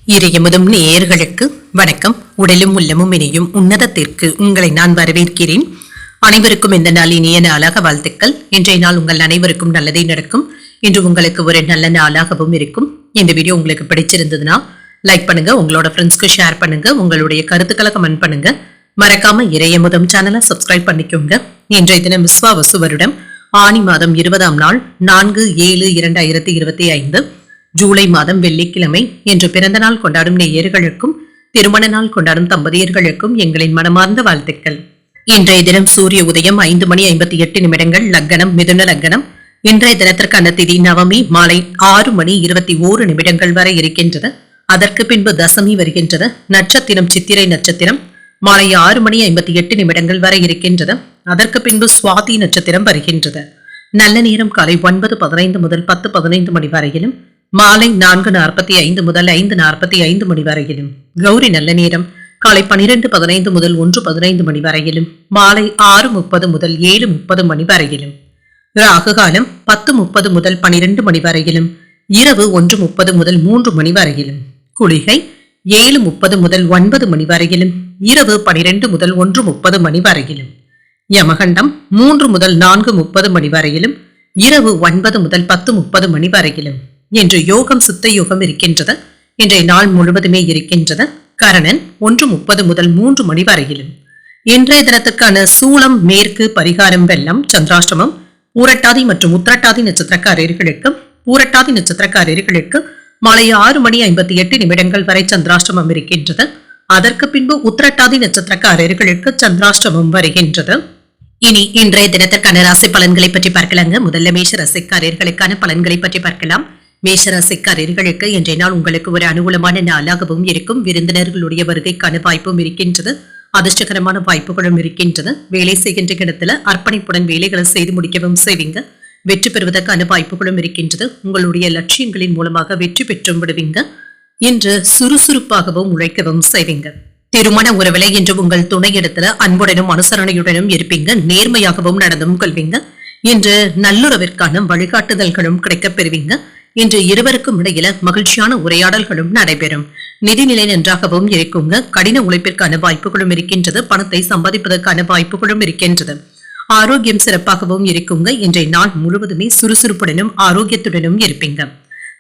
இறையமுதும் நேயர்களுக்கு வணக்கம். உடலும் உள்ளமும் இணையும் உன்னதத்திற்கு உங்களை நான் வரவேற்கிறேன். அனைவருக்கும் இந்த நாள் இனிய நாளாக வாழ்த்துக்கள். இன்றைய நாள் உங்கள் அனைவருக்கும் நல்லதே நடக்கும். இன்று உங்களுக்கு ஒரு நல்ல நாளாகவும் இருக்கும். இந்த வீடியோ உங்களுக்கு பிடிச்சிருந்ததுன்னா லைக் பண்ணுங்க, உங்களோட ஃப்ரெண்ட்ஸ்க்கு ஷேர் பண்ணுங்க, உங்களுடைய கருத்துக்களை கமெண்ட் பண்ணுங்க. மறக்காம இறையமுதும் சேனலை சப்ஸ்கிரைப் பண்ணிக்கோங்க. இன்றைய தினம் விஸ்வாவசு வருடம் ஆனி மாதம் 20ஆம் நாள் 4/7/2025 ஜூலை மாதம் வெள்ளிக்கிழமை என்று பிறந்த நாள் கொண்டாடும் நேயர்களுக்கும் திருமண நாள் கொண்டாடும் தம்பதியர்களுக்கும் எங்களின் மனமார்ந்த வாழ்த்துக்கள். இன்றைய தினம் சூரிய உதயம் 5:58 லக்னம் மிதுன லக்னம். இன்றைய தினத்திற்கான திதி நவமி மாலை 6:21 வரை இருக்கின்றது. அதற்கு பின்பு தசமி வருகின்றது. நட்சத்திரம் சித்திரை நட்சத்திரம் மாலை 6:58 வரை இருக்கின்றது. அதற்கு பின்பு சுவாதி நட்சத்திரம் வருகின்றது. நல்ல நேரம் காலை 9:15 முதல் 10:15 மணி வரையிலும், மாலை 4:45 முதல் 5:45 மணி வரையிலும். கௌரி நல்ல நேரம் காலை 12:15 முதல் 1:15 மணி வரையிலும், மாலை 6:30 முதல் 7:30 மணி வரையிலும். ராகு காலம் 10:30 முதல் 12 மணி வரையிலும், இரவு 1:30 முதல் 3 மணி வரையிலும். குளிகை 7:30 முதல் 9 மணி வரையிலும், இரவு 12 முதல் 1:30 மணி வரையிலும். யமகண்டம் 3 முதல் 4:30 மணி வரையிலும், இரவு 9 முதல் 10:30 மணி வரையிலும். இன்று யோகம் சித்த யோகம் இருக்கின்றது. இன்றைய நாள் முழுவதுமே இருக்கின்றது. கரணன் 1:30 முதல் 3 மணி வரையிலும். இன்றைய தினத்துக்கான சூளம் மேற்கு, பரிகாரம் வெள்ளம், சந்திராஷ்டமம் பூரட்டாதி மற்றும் உத்திரட்டாதி நட்சத்திரக்காரர்களுக்கு பூரட்டாதி நட்சத்திரக்காரர்களுக்கு மாலை 6:58 வரை சந்திராஷ்டமம் இருக்கின்றது. அதற்கு பின்பு உத்திரட்டாதி நட்சத்திரக்காரர்களுக்கு சந்திராஷ்டமம் வருகின்றது. இனி இன்றைய தினத்திற்கான ராசி பலன்களை பற்றி பார்க்கலாங்க. முதல்ல மேஷ ராசிக்காரர்களுக்கான பலன்களை பற்றி பார்க்கலாம். மேஷ ராசிக்காரர்களுக்கு இன்றைய நாள் உங்களுக்கு ஒரு அனுகூலமான நாளாகவும் இருக்கும். விருந்தினர்களுடைய வருகைக்கான வாய்ப்பும் இருக்கின்றது. அதிர்ஷ்டகரமான வாய்ப்புகளும் இருக்கின்றது. வேலை செய்கின்ற இடத்துல அர்ப்பணிப்புடன் வேலைகளை செய்து முடிக்கவும் செய்வீங்க. வெற்றி பெறுவதற்கான வாய்ப்புகளும் இருக்கின்றது. உங்களுடைய லட்சியங்களின் மூலமாக வெற்றி பெற்றும் விடுவீங்க. இன்று சுறுசுறுப்பாகவும் உழைக்கவும் செய்வீங்க. திருமண உறவிலை இன்று உங்கள் துணை இடத்துல அன்புடனும் அனுசரணையுடனும் இருப்பீங்க. நேர்மையாகவும் நடந்தும் கொள்வீங்க. இன்று நல்லுறவிற்கான வழிகாட்டுதல்களும் கிடைக்கப் பெறுவீங்க. இன்று இருவருக்கும் இடையில மகிழ்ச்சியான உரையாடல்களும் நடைபெறும். நிதிநிலை நன்றாகவும் இருக்குங்க. கடின உழைப்பிற்கான வாய்ப்புகளும் இருக்கின்றது. பணத்தை சம்பாதிப்பதற்கான வாய்ப்புகளும் இருக்கின்றது. ஆரோக்கியம் சிறப்பாகவும் இருக்குங்க. இன்றைய நாள் முழுவதுமே சுறுசுறுப்புடனும் ஆரோக்கியத்துடனும் இருப்பீங்க.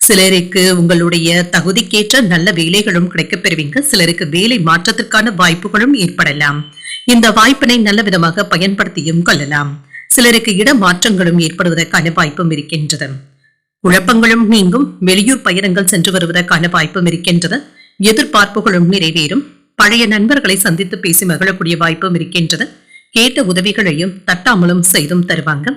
சிலருக்கு உங்களுடைய தகுதிக்கேற்ற நல்ல வேலைகளும் கிடைக்கப் பெறுவீங்க. சிலருக்கு வேலை மாற்றத்திற்கான வாய்ப்புகளும் ஏற்படலாம். இந்த வாய்ப்பினை நல்ல விதமாக பயன்படுத்தியும் கொள்ளலாம். சிலருக்கு இட மாற்றங்களும் ஏற்படுவதற்கான வாய்ப்பும் இருக்கின்றது. குழப்பங்களும் நீங்கும். வெளியூர் பயணங்கள் சென்று வருவதற்கான வாய்ப்பும் இருக்கின்றது. எதிர்பார்ப்புகளும் நிறைவேறும். பழைய நண்பர்களை சந்தித்து பேசி மகிழக்கூடிய வாய்ப்பும் இருக்கின்றது. கேட்ட உதவிகளையும் தட்டாமலும் செய்தும் தருவாங்க.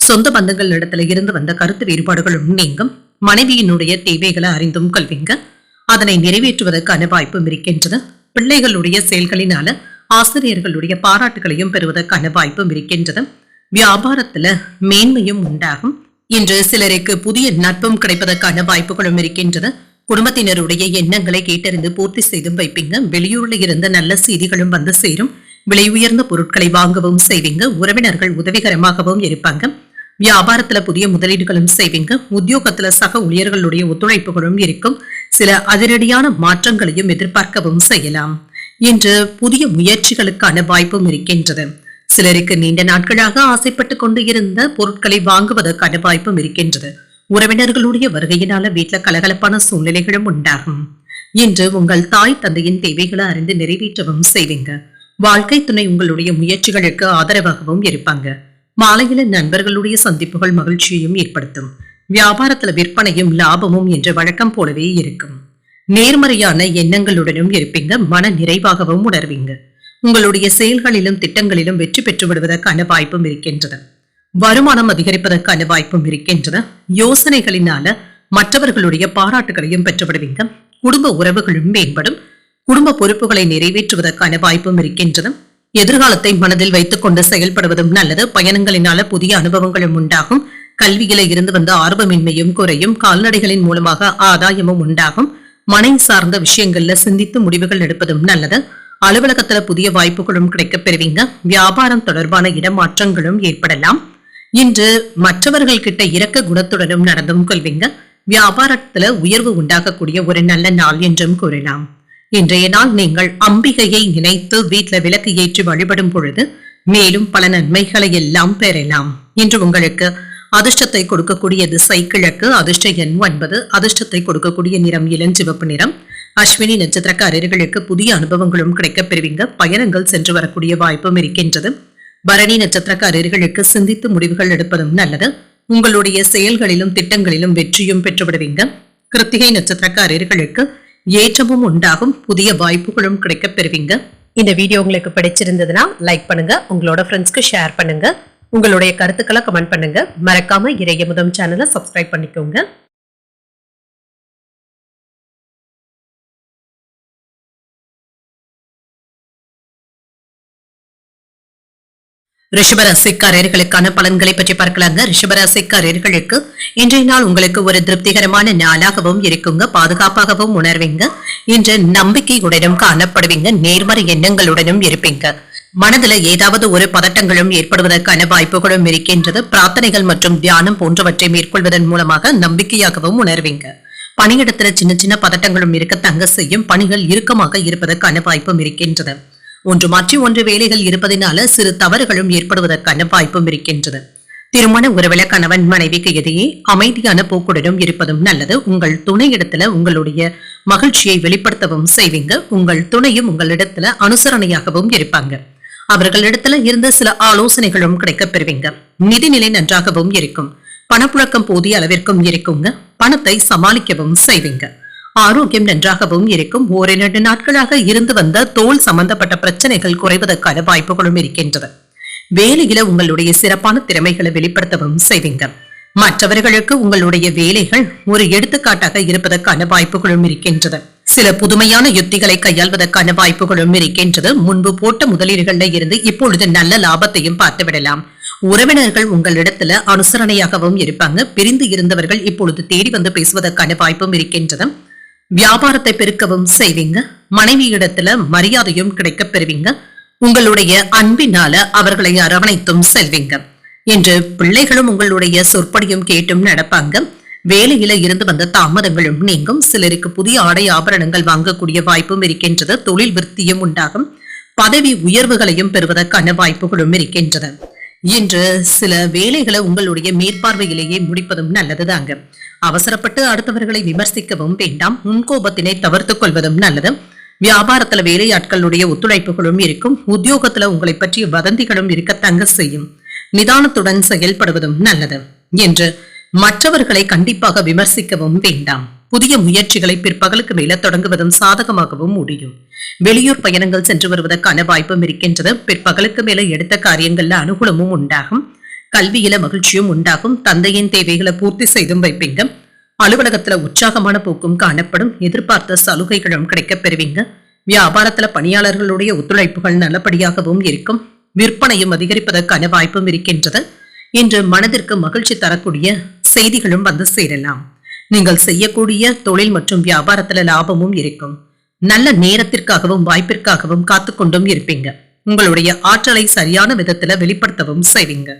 சொந்த பந்தங்கள் இடத்துல இருந்து வந்த கருத்து வேறுபாடுகளும் நீங்கும். மனைவியினுடைய தேவைகளை அறிந்தும் கொள்வீங்க. அதனை நிறைவேற்றுவதற்கான வாய்ப்பும் இருக்கின்றது. பிள்ளைகளுடைய செயல்களினால ஆசிரியர்களுடைய பாராட்டுகளையும் பெறுவதற்கான வாய்ப்பும் இருக்கின்றது. வியாபாரத்துல மேன்மையும் உண்டாகும். இன்று சிலருக்கு புதிய நட்பும் கிடைப்பதற்கான வாய்ப்புகளும் இருக்கின்றது. குடும்பத்தினருடைய எண்ணங்களை கேட்டறிந்து பூர்த்தி செய்தும் வைப்பீங்க. வெளியூர்ல இருந்த நல்ல செய்திகளும் வந்து சேரும். விலை உயர்ந்த பொருட்களை வாங்கவும் செய்வீங்க. உறவினர்கள் உதவிகரமாகவும் இருப்பாங்க. வியாபாரத்துல புதிய முதலீடுகளும் செய்வீங்க. உத்தியோகத்துல சக ஊழியர்களுடைய ஒத்துழைப்புகளும் இருக்கும். சில அதிரடியான மாற்றங்களையும் எதிர்பார்க்கவும் செய்யலாம். இன்று புதிய முயற்சிகளுக்கான வாய்ப்பும் இருக்கின்றது. சிலருக்கு நீண்ட நாட்களாக ஆசைப்பட்டுக் கொண்டு இருந்த பொருட்களை வாங்குவதற்கான வாய்ப்பும் இருக்கின்றது. உறவினர்களுடைய வருகையினால வீட்டுல கலகலப்பான சூழ்நிலைகளும் உண்டாகும். இன்று உங்கள் தாய் தந்தையின் தேவைகளை அறிந்து நிறைவேற்றவும் செய்வீங்க. வாழ்க்கை துணை உங்களுடைய முயற்சிகளுக்கு ஆதரவாகவும் இருப்பாங்க. மாலையில நண்பர்களுடைய சந்திப்புகள் மகிழ்ச்சியையும் ஏற்படுத்தும். வியாபாரத்துல விற்பனையும் லாபமும் என்ற வழக்கம் போலவே இருக்கும். நேர்மறையான எண்ணங்களுடனும் இருப்பீங்க. மன நிறைவாகவும் உணர்வீங்க. உங்களுடைய செயல்களிலும் திட்டங்களிலும் வெற்றி பெற்று விடுவதற்கான வாய்ப்பும் இருக்கின்றது. வருமானம் அதிகரிப்பதற்கான வாய்ப்பும் இருக்கின்றது. யோசனைகளினால மற்றவர்களுடைய பாராட்டுகளையும் பெற்றுவிடுவீங்க. குடும்ப உறவுகளும் மேம்படும். குடும்ப பொறுப்புகளை நிறைவேற்றுவதற்கான வாய்ப்பும் இருக்கின்றது. எதிர்காலத்தை மனதில் வைத்துக் கொண்டு செயல்படுவதும் நல்லது. பயணங்களினால புதிய அனுபவங்களும் உண்டாகும். கல்வியில இருந்து வந்த ஆர்வமின்மையும் குறையும். கால்நடைகளின் மூலமாக ஆதாயமும் உண்டாகும். மனை சார்ந்த விஷயங்கள்ல சிந்தித்து முடிவுகள் எடுப்பதும் நல்லது. அலுவலகத்துல புதிய வாய்ப்புகளும் கிடைக்கப் பெறுவீங்க. வியாபாரம் தொடர்பான இடமாற்றங்களும் ஏற்படலாம். இன்று மற்றவர்கள் கிட்ட இரக்க குணத்துடனும் நடந்தும் கொள்வீங்க. வியாபாரத்துல உயர்வு உண்டாகக்கூடிய ஒரு நல்ல நாள் என்றும் கூறலாம். இன்றைய நாள் நீங்கள் அம்பிகையை நினைத்து வீட்டுல விளக்கு ஏற்றி வழிபடும் பொழுது மேலும் பல நன்மைகளை எல்லாம் பெறலாம். இன்று உங்களுக்கு அதிர்ஷ்டத்தை கொடுக்கக்கூடிய திசை கிழக்கு, அதிர்ஷ்ட எண் 9, அதிர்ஷ்டத்தை கொடுக்கக்கூடிய நிறம் இளஞ்சிவப்பு நிறம். அஸ்வினி நட்சத்திரக்காரர்களுக்கு புதிய அனுபவங்களும் கிடைக்கப் பெறுவீங்க. பயணங்கள் சென்று வரக்கூடிய வாய்ப்பும் இருக்கின்றது. பரணி நட்சத்திரக்காரர்களுக்கு சிந்தித்து முடிவுகள் எடுப்பதும் நல்லது. உங்களுடைய செயல்களிலும் திட்டங்களிலும் வெற்றியும் பெற்றுவிடுவீங்க. கிருத்திகை நட்சத்திரக்காரர்களுக்கு ஏற்றமும் உண்டாகும். புதிய வாய்ப்புகளும் கிடைக்கப் பெறுவீங்க. இந்த வீடியோ உங்களுக்கு பிடிச்சிருந்ததுன்னா லைக் பண்ணுங்க, உங்களோட ஃப்ரெண்ட்ஸ்க்கு ஷேர் பண்ணுங்க, உங்களுடைய கருத்துக்களை கமெண்ட் பண்ணுங்க. மறக்காம இறையமுதம் சேனலை சப்ஸ்கிரைப் பண்ணிக்கோங்க. ரிஷபராசிக்காரர்களுக்கான பலன்களை பற்றி பார்க்கலாங்க. ரிஷபராசிக்காரர்களுக்கு இன்றைய நாள் உங்களுக்கு ஒரு திருப்திகரமான நாளாகவும் இருக்குங்க. பாதுகாப்பாகவும் உணர்வீங்க. இன்று நம்பிக்கையுடனும் காணப்படுவீங்க. நேர்மறை எண்ணங்களுடனும் இருப்பீங்க. மனதுல ஏதாவது ஒரு பதட்டங்களும் ஏற்படுவதற்கான வாய்ப்புகளும் இருக்கின்றது. பிரார்த்தனைகள் மற்றும் தியானம் போன்றவற்றை மேற்கொள்வதன் மூலமாக நம்பிக்கையாகவும் உணர்வீங்க. பணியிடத்துல சின்ன சின்ன பதட்டங்களும் இருக்க தங்க செய்யும். பணிகள் இறுக்கமாக இருப்பதற்கான வாய்ப்பும் இருக்கின்றது. ஒன்று மாற்றி ஒன்று வேலைகள் இருப்பதனால சிறு தவறுகளும் ஏற்படுவதற்கான வாய்ப்பும் இருக்கின்றது. திருமண உறவுல கணவன் மனைவிக்கு இடையே அமைதியான போக்குடனும் இருப்பதும் நல்லது. உங்கள் துணையிடத்துல உங்களுடைய மகிழ்ச்சியை வெளிப்படுத்தவும் செய்வீங்க. உங்கள் துணையும் உங்களிடத்துல அனுசரணையாகவும் இருப்பாங்க. அவர்களிடத்துல இருந்த சில ஆலோசனைகளும் கிடைக்கப் பெறுவீங்க. நிதிநிலை நன்றாகவும் இருக்கும். பணப்புழக்கம் போதிய அளவிற்கும் இருக்குங்க. பணத்தை சமாளிக்கவும் செய்வீங்க. ஆரோக்கியம் நன்றாகவும் இருக்கும். 1-2 நாட்களாக இருந்து வந்த தோல் சம்பந்தப்பட்ட பிரச்சனைகள் குறைவதற்கான வாய்ப்புகளும் இருக்கின்றது. வேலையில உங்களுடைய சிறப்பான திறமைகளை வெளிப்படுத்தவும் செய்வீங்க. மற்றவர்களுக்கு உங்களுடைய வேலைகள் ஒரு எடுத்துக்காட்டாக இருப்பதற்கான வாய்ப்புகளும் இருக்கின்றது. சில புதுமையான யுத்திகளை கையாள்வதற்கான வாய்ப்புகளும் இருக்கின்றது. முன்பு போட்ட முதலீடுகள்ல இருந்து இப்பொழுது நல்ல லாபத்தையும் பார்த்து விடலாம். உறவினர்கள் உங்களிடத்துல அனுசரணையாகவும் இருப்பாங்க. பிரிந்து இருந்தவர்கள் இப்பொழுது தேடி வந்து பேசுவதற்கான வாய்ப்பும் இருக்கின்றது. வியாபாரத்தை பெருக்கவும் செய்வீங்க. மனைவியிடத்துல மரியாதையும் கிடைக்கப் பெறுவீங்க. உங்களுடைய அன்பினால அவர்களை அரவணைத்தும் செல்வீங்க. என்று பிள்ளைகளும் உங்களுடைய சொற்படியும் கேட்டும் நடப்பாங்க. வேலையில இருந்து வந்த தாமதங்களும் நீங்கும். சிலருக்கு புதிய ஆடை ஆபரணங்கள் வாங்கக்கூடிய வாய்ப்பும் இருக்கின்றது. தொழில் விருத்தியும் உண்டாகும். பதவி உயர்வுகளையும் பெறுவதற்கான வாய்ப்புகளும் இருக்கின்றது. இன்று சில வேலைகளை உங்களுடைய மேற்பார்வையிலேயே முடிப்பதும் நல்லதுதாங்க. அவசரப்பட்டு அடுத்தவர்களை விமர்சிக்கவும் வேண்டாம். முன்கோபத்தினை தவிர்த்துக் கொள்வதும் நல்லது. வியாபாரத்துல வேலையாட்களுடைய ஒத்துழைப்புகளும் இருக்கும். உத்தியோகத்துல உங்களை பற்றிய வதந்திகளும் இருக்க தங்க செய்யும். நிதானத்துடன் செயல்படுவதும் நல்லது. என்று மற்றவர்களை கண்டிப்பாக விமர்சிக்கவும் வேண்டாம். புதிய முயற்சிகளை பிற்பகலுக்கு மேல தொடங்குவதும் சாதகமாகவும் முடியும். வெளியூர் பயணங்கள் சென்று வருவதற்கான வாய்ப்பும் இருக்கின்றது. பிற்பகலுக்கு மேல எடுத்த காரியங்கள்ல அனுகூலமும் உண்டாகும். கல்வியில மகிழ்ச்சியும் உண்டாகும். தந்தையின் தேவைகளை பூர்த்தி செய்தும் வைப்பீங்க. அலுவலகத்துல உற்சாகமான போக்கும் காணப்படும். எதிர்பார்த்த சலுகைகளும் கிடைக்கப் பெறுவீங்க. வியாபாரத்துல பணியாளர்களுடைய ஒத்துழைப்புகள் நல்லபடியாகவும் இருக்கும். விற்பனையும் அதிகரிப்பதற்கான வாய்ப்பும் இருக்கின்றது. இன்று மனதிற்கு மகிழ்ச்சி தரக்கூடிய செய்திகளும் வந்து சேரலாம். நீங்கள் செய்யக்கூடிய தொழில் மற்றும் வியாபாரத்துல லாபமும் இருக்கும். நல்ல நேரத்திற்காகவும் வாய்ப்பிற்காகவும் காத்துக்கொண்டும் இருப்பீங்க. உங்களுடைய ஆற்றலை சரியான விதத்துல வெளிப்படுத்தவும் செய்வீங்க.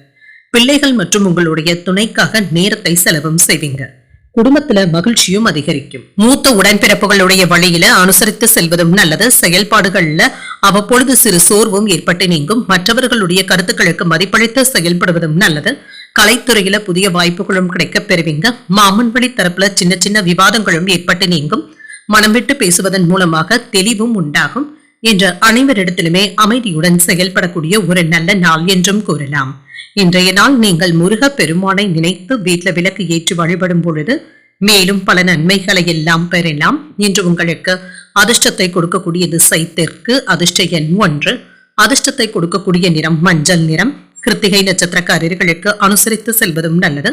பிள்ளைகள் மற்றும் உங்களுடைய துணைக்காக நேரத்தை செலவும் செய்வீங்க. குடும்பத்துல மகிழ்ச்சியும் அதிகரிக்கும். மூத்த உடன்பிறப்புகளுடைய வழியில அனுசரித்து செல்வதும் நல்லது. செயல்பாடுகள்ல அவ்வப்பொழுது சிறு சோர்வும் ஏற்பட்டு நீங்கும். மற்றவர்களுடைய கருத்துக்களுக்கு மதிப்பளித்து செயல்படுவதும் நல்லது. கலைத்துறையில புதிய வாய்ப்புகளும் கிடைக்கப் பெறுவீங்க. மாமன் வழி தரப்புல சின்ன சின்ன விவாதங்களும் ஏற்பட்டு நீங்கும். மனம் விட்டு பேசுவதன் மூலமாக தெளிவும் உண்டாகும். என்ற அனைவரிடத்திலுமே அமைதியுடன் செயல்படக்கூடிய ஒரு நல்ல நாள் என்றும் கூறலாம். இன்றைய நாள் நீங்கள் முருக பெருமானை நினைத்து வீட்டில் விளக்கு ஏற்றி வழிபடும் பொழுது மேலும் பல நன்மைகளை எல்லாம் பெறலாம். இன்று உங்களுக்கு அதிர்ஷ்டத்தை கொடுக்கக்கூடிய திசை தெற்கு, அதிர்ஷ்ட எண் 1, அதிர்ஷ்டத்தை கொடுக்கக்கூடிய நிறம் மஞ்சள் நிறம். கிருத்திகை நட்சத்திரக்காரர்களுக்கு அனுசரித்து செல்வதும் நல்லது.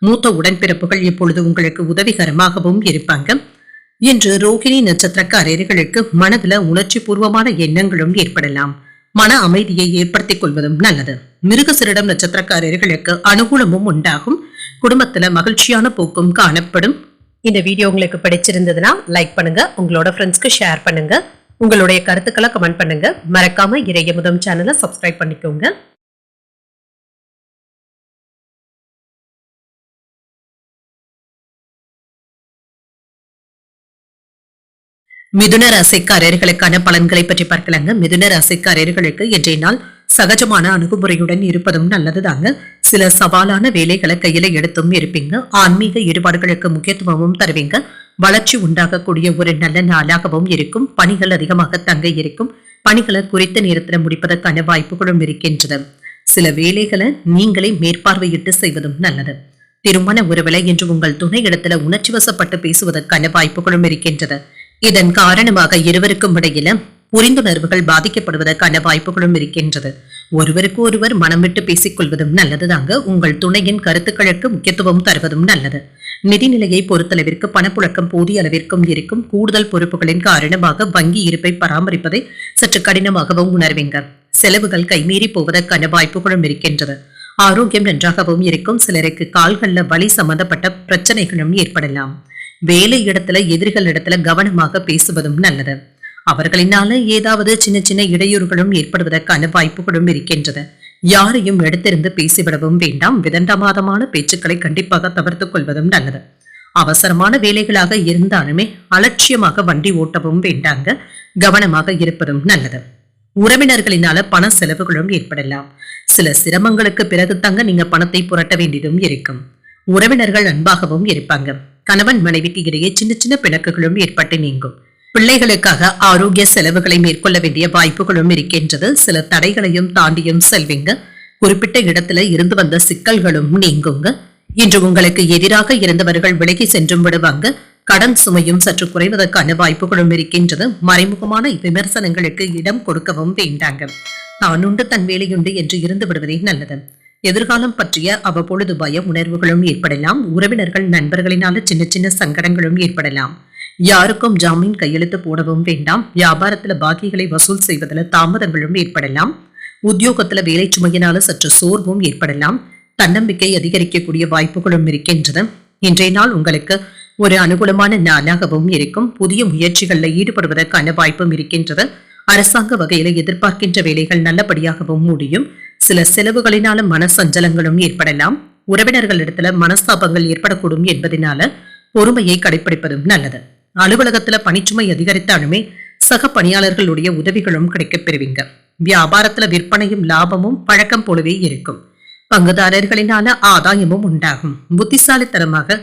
மூத்த உடன்பிறப்புகள் இப்பொழுது உங்களுக்கு உதவிகரமாகவும் இருப்பாங்க. இன்று ரோகிணி நட்சத்திரக்காரர்களுக்கு மனதுல உணர்ச்சி பூர்வமான எண்ணங்களும் ஏற்படலாம். மன அமைதியை ஏற்படுத்திக் கொள்வதும் நல்லது. மிருகசிரிடம் நட்சத்திரக்காரர்களுக்கு அனுகூலமும் உண்டாகும். குடும்பத்துல மகிழ்ச்சியான போக்கும் காணப்படும். இந்த வீடியோ உங்களுக்கு பிடிச்சிருந்ததுன்னா லைக் பண்ணுங்க, உங்களோட ஃப்ரெண்ட்ஸ்க்கு ஷேர் பண்ணுங்க, உங்களுடைய கருத்துக்களை கமெண்ட் பண்ணுங்க. மறக்காம இறையமுதம் சேனலை சப்ஸ்கிரைப் பண்ணிக்கோங்க. மிதுன ராசிக்காரர்களுக்கான பலன்களை பற்றி பார்க்கலாங்க. மிதுன ராசிக்காரர்களுக்கு இன்றைய நாள் சகஜமான அணுகுமுறையுடன் இருப்பதும் நல்லதுதாங்க. சில சவாலான வேலைகளை கையில எடுத்தும் இருப்பீங்க. ஆன்மீக ஈடுபாடுகளுக்கு முக்கியத்துவமும் தருவீங்க. வளர்ச்சி உண்டாகக்கூடிய ஒரு நல்ல நாளாகவும் இருக்கும். பணிகள் அதிகமாக தங்க இருக்கும். பணிகளை குறித்த நேரத்தில் முடிப்பதற்கான வாய்ப்புகளும் இருக்கின்றது. சில வேலைகளை நீங்களே மேற்பார்வையிட்டு செய்வதும் நல்லது. திருமண உறவுல இன்று உங்கள் துணை இடத்துல உணர்ச்சி வசப்பட்டு பேசுவதற்கான வாய்ப்புகளும் இருக்கின்றது. இதன் காரணமாக இருவருக்கும் இடையில புரிந்துணர்வுகள் பாதிக்கப்படுவதற்கான வாய்ப்புகளும் இருக்கின்றது. ஒருவருக்கு ஒருவர் மனம் விட்டு பேசிக் கொள்வதும் நல்லதுதாங்க. உங்கள் துணையின் கருத்துக்களுக்கு முக்கியத்துவம் தருவதும் நல்லது. நிதிநிலையை பொறுத்தளவிற்கு பணப்புழக்கம் போதிய அளவிற்கும் இருக்கும். கூடுதல் பொறுப்புகளின் காரணமாக வங்கி இருப்பை பராமரிப்பதை சற்று கடினமாகவும் உணர்வீங்க. செலவுகள் கைமீறி போவதற்கான வாய்ப்புகளும் இருக்கின்றது. ஆரோக்கியம் நன்றாகவும் இருக்கும். சிலருக்கு கால்கள்ல வலி சம்பந்தப்பட்ட பிரச்சனைகளும் ஏற்படலாம். வேலை இடத்துல எதிரிகள் இடத்துல கவனமாக பேசுவதும் நல்லது. அவர்களினால ஏதாவது சின்ன சின்ன இடையூறுகளும் ஏற்படுவதற்கான வாய்ப்புகளும் இருக்கின்றது. யாரையும் எடுத்திருந்து பேசிவிடவும் வேண்டாம். விதண்டமாதமான பேச்சுக்களை கண்டிப்பாக தவிர்த்துக் கொள்வதும் நல்லது. அவசரமான வேலைகளாக இருந்தாலுமே அலட்சியமாக வண்டி ஓட்டவும் வேண்டாங்க. கவனமாக இருப்பதும் நல்லது. உறவினர்களினால பண செலவுகளும் ஏற்படலாம். சில சிரமங்களுக்கு பிறகு தங்க நீங்க பணத்தை புரட்ட வேண்டியதும் இருக்கும். உறவினர்கள் அன்பாகவும் இருப்பாங்க. கணவன் மனைவிக்கு இடையே சின்ன சின்ன பிணக்குகளும் ஏற்பட்டு நீங்கும். பிள்ளைகளுக்காக ஆரோக்கிய செலவுகளை மேற்கொள்ள வேண்டிய வாய்ப்புகளும் இருக்கின்றது. சில தடைகளையும் தாண்டியும் செல்வீங்க. குறிப்பிட்ட இடத்துல இருந்து வந்த சிக்கல்களும் நீங்குங்க. இன்று உங்களுக்கு எதிராக இருந்தவர்கள் விலகி சென்றும் விடுவாங்க. கடன் சுமையும் சற்று குறைவதற்கான வாய்ப்புகளும் இருக்கின்றது. மறைமுகமான விமர்சனங்களுக்கு இடம் கொடுக்கவும் வேண்டாங்க. தானுண்டு தன் வேலையுண்டு என்று இருந்து விடுவதே நல்லது. எதிர்காலம் பற்றிய அவ்வப்பொழுது பய உணர்வுகளும் ஏற்படலாம். உறவினர்கள் நண்பர்களினால சின்ன சின்ன சங்கடங்களும் ஏற்படலாம். யாருக்கும் ஜாமீன் கையெழுத்து போடவும் வேண்டாம். வியாபாரத்துல பாக்கிகளை வசூல் செய்வதில் தாமதங்களும் ஏற்படலாம். உத்தியோகத்துல வேலை சுமையினால சற்று சோர்வும் ஏற்படலாம். தன்னம்பிக்கை அதிகரிக்கக்கூடிய வாய்ப்புகளும் இருக்கின்றது. இன்றைய நாள் உங்களுக்கு ஒரு அனுகூலமான நாளாகவும் இருக்கும். புதிய முயற்சிகளில் ஈடுபடுவதற்கான வாய்ப்பும் இருக்கின்றது. அரசாங்க வகையில எதிர்பார்க்கின்ற வேலைகள் நல்லபடியாகவும் முடியும். சில செலவுகளினால மனசஞ்சலங்களும் ஏற்படலாம். உறவினர்களிடத்துல மனஸ்தாபங்கள் ஏற்படக்கூடும் என்பதனால பொறுமையை கடைபிடிப்பதும் நல்லது. அலுவலகத்துல பணிச்சுமை அதிகரித்தாலுமே சக பணியாளர்களுடைய உதவிகளும் கிடைக்கப் பெறுவீங்க. வியாபாரத்துல விற்பனையும் லாபமும் பழக்கம் போலவே இருக்கும். பங்குதாரர்களினால ஆதாயமும் உண்டாகும். புத்திசாலித்தனமாக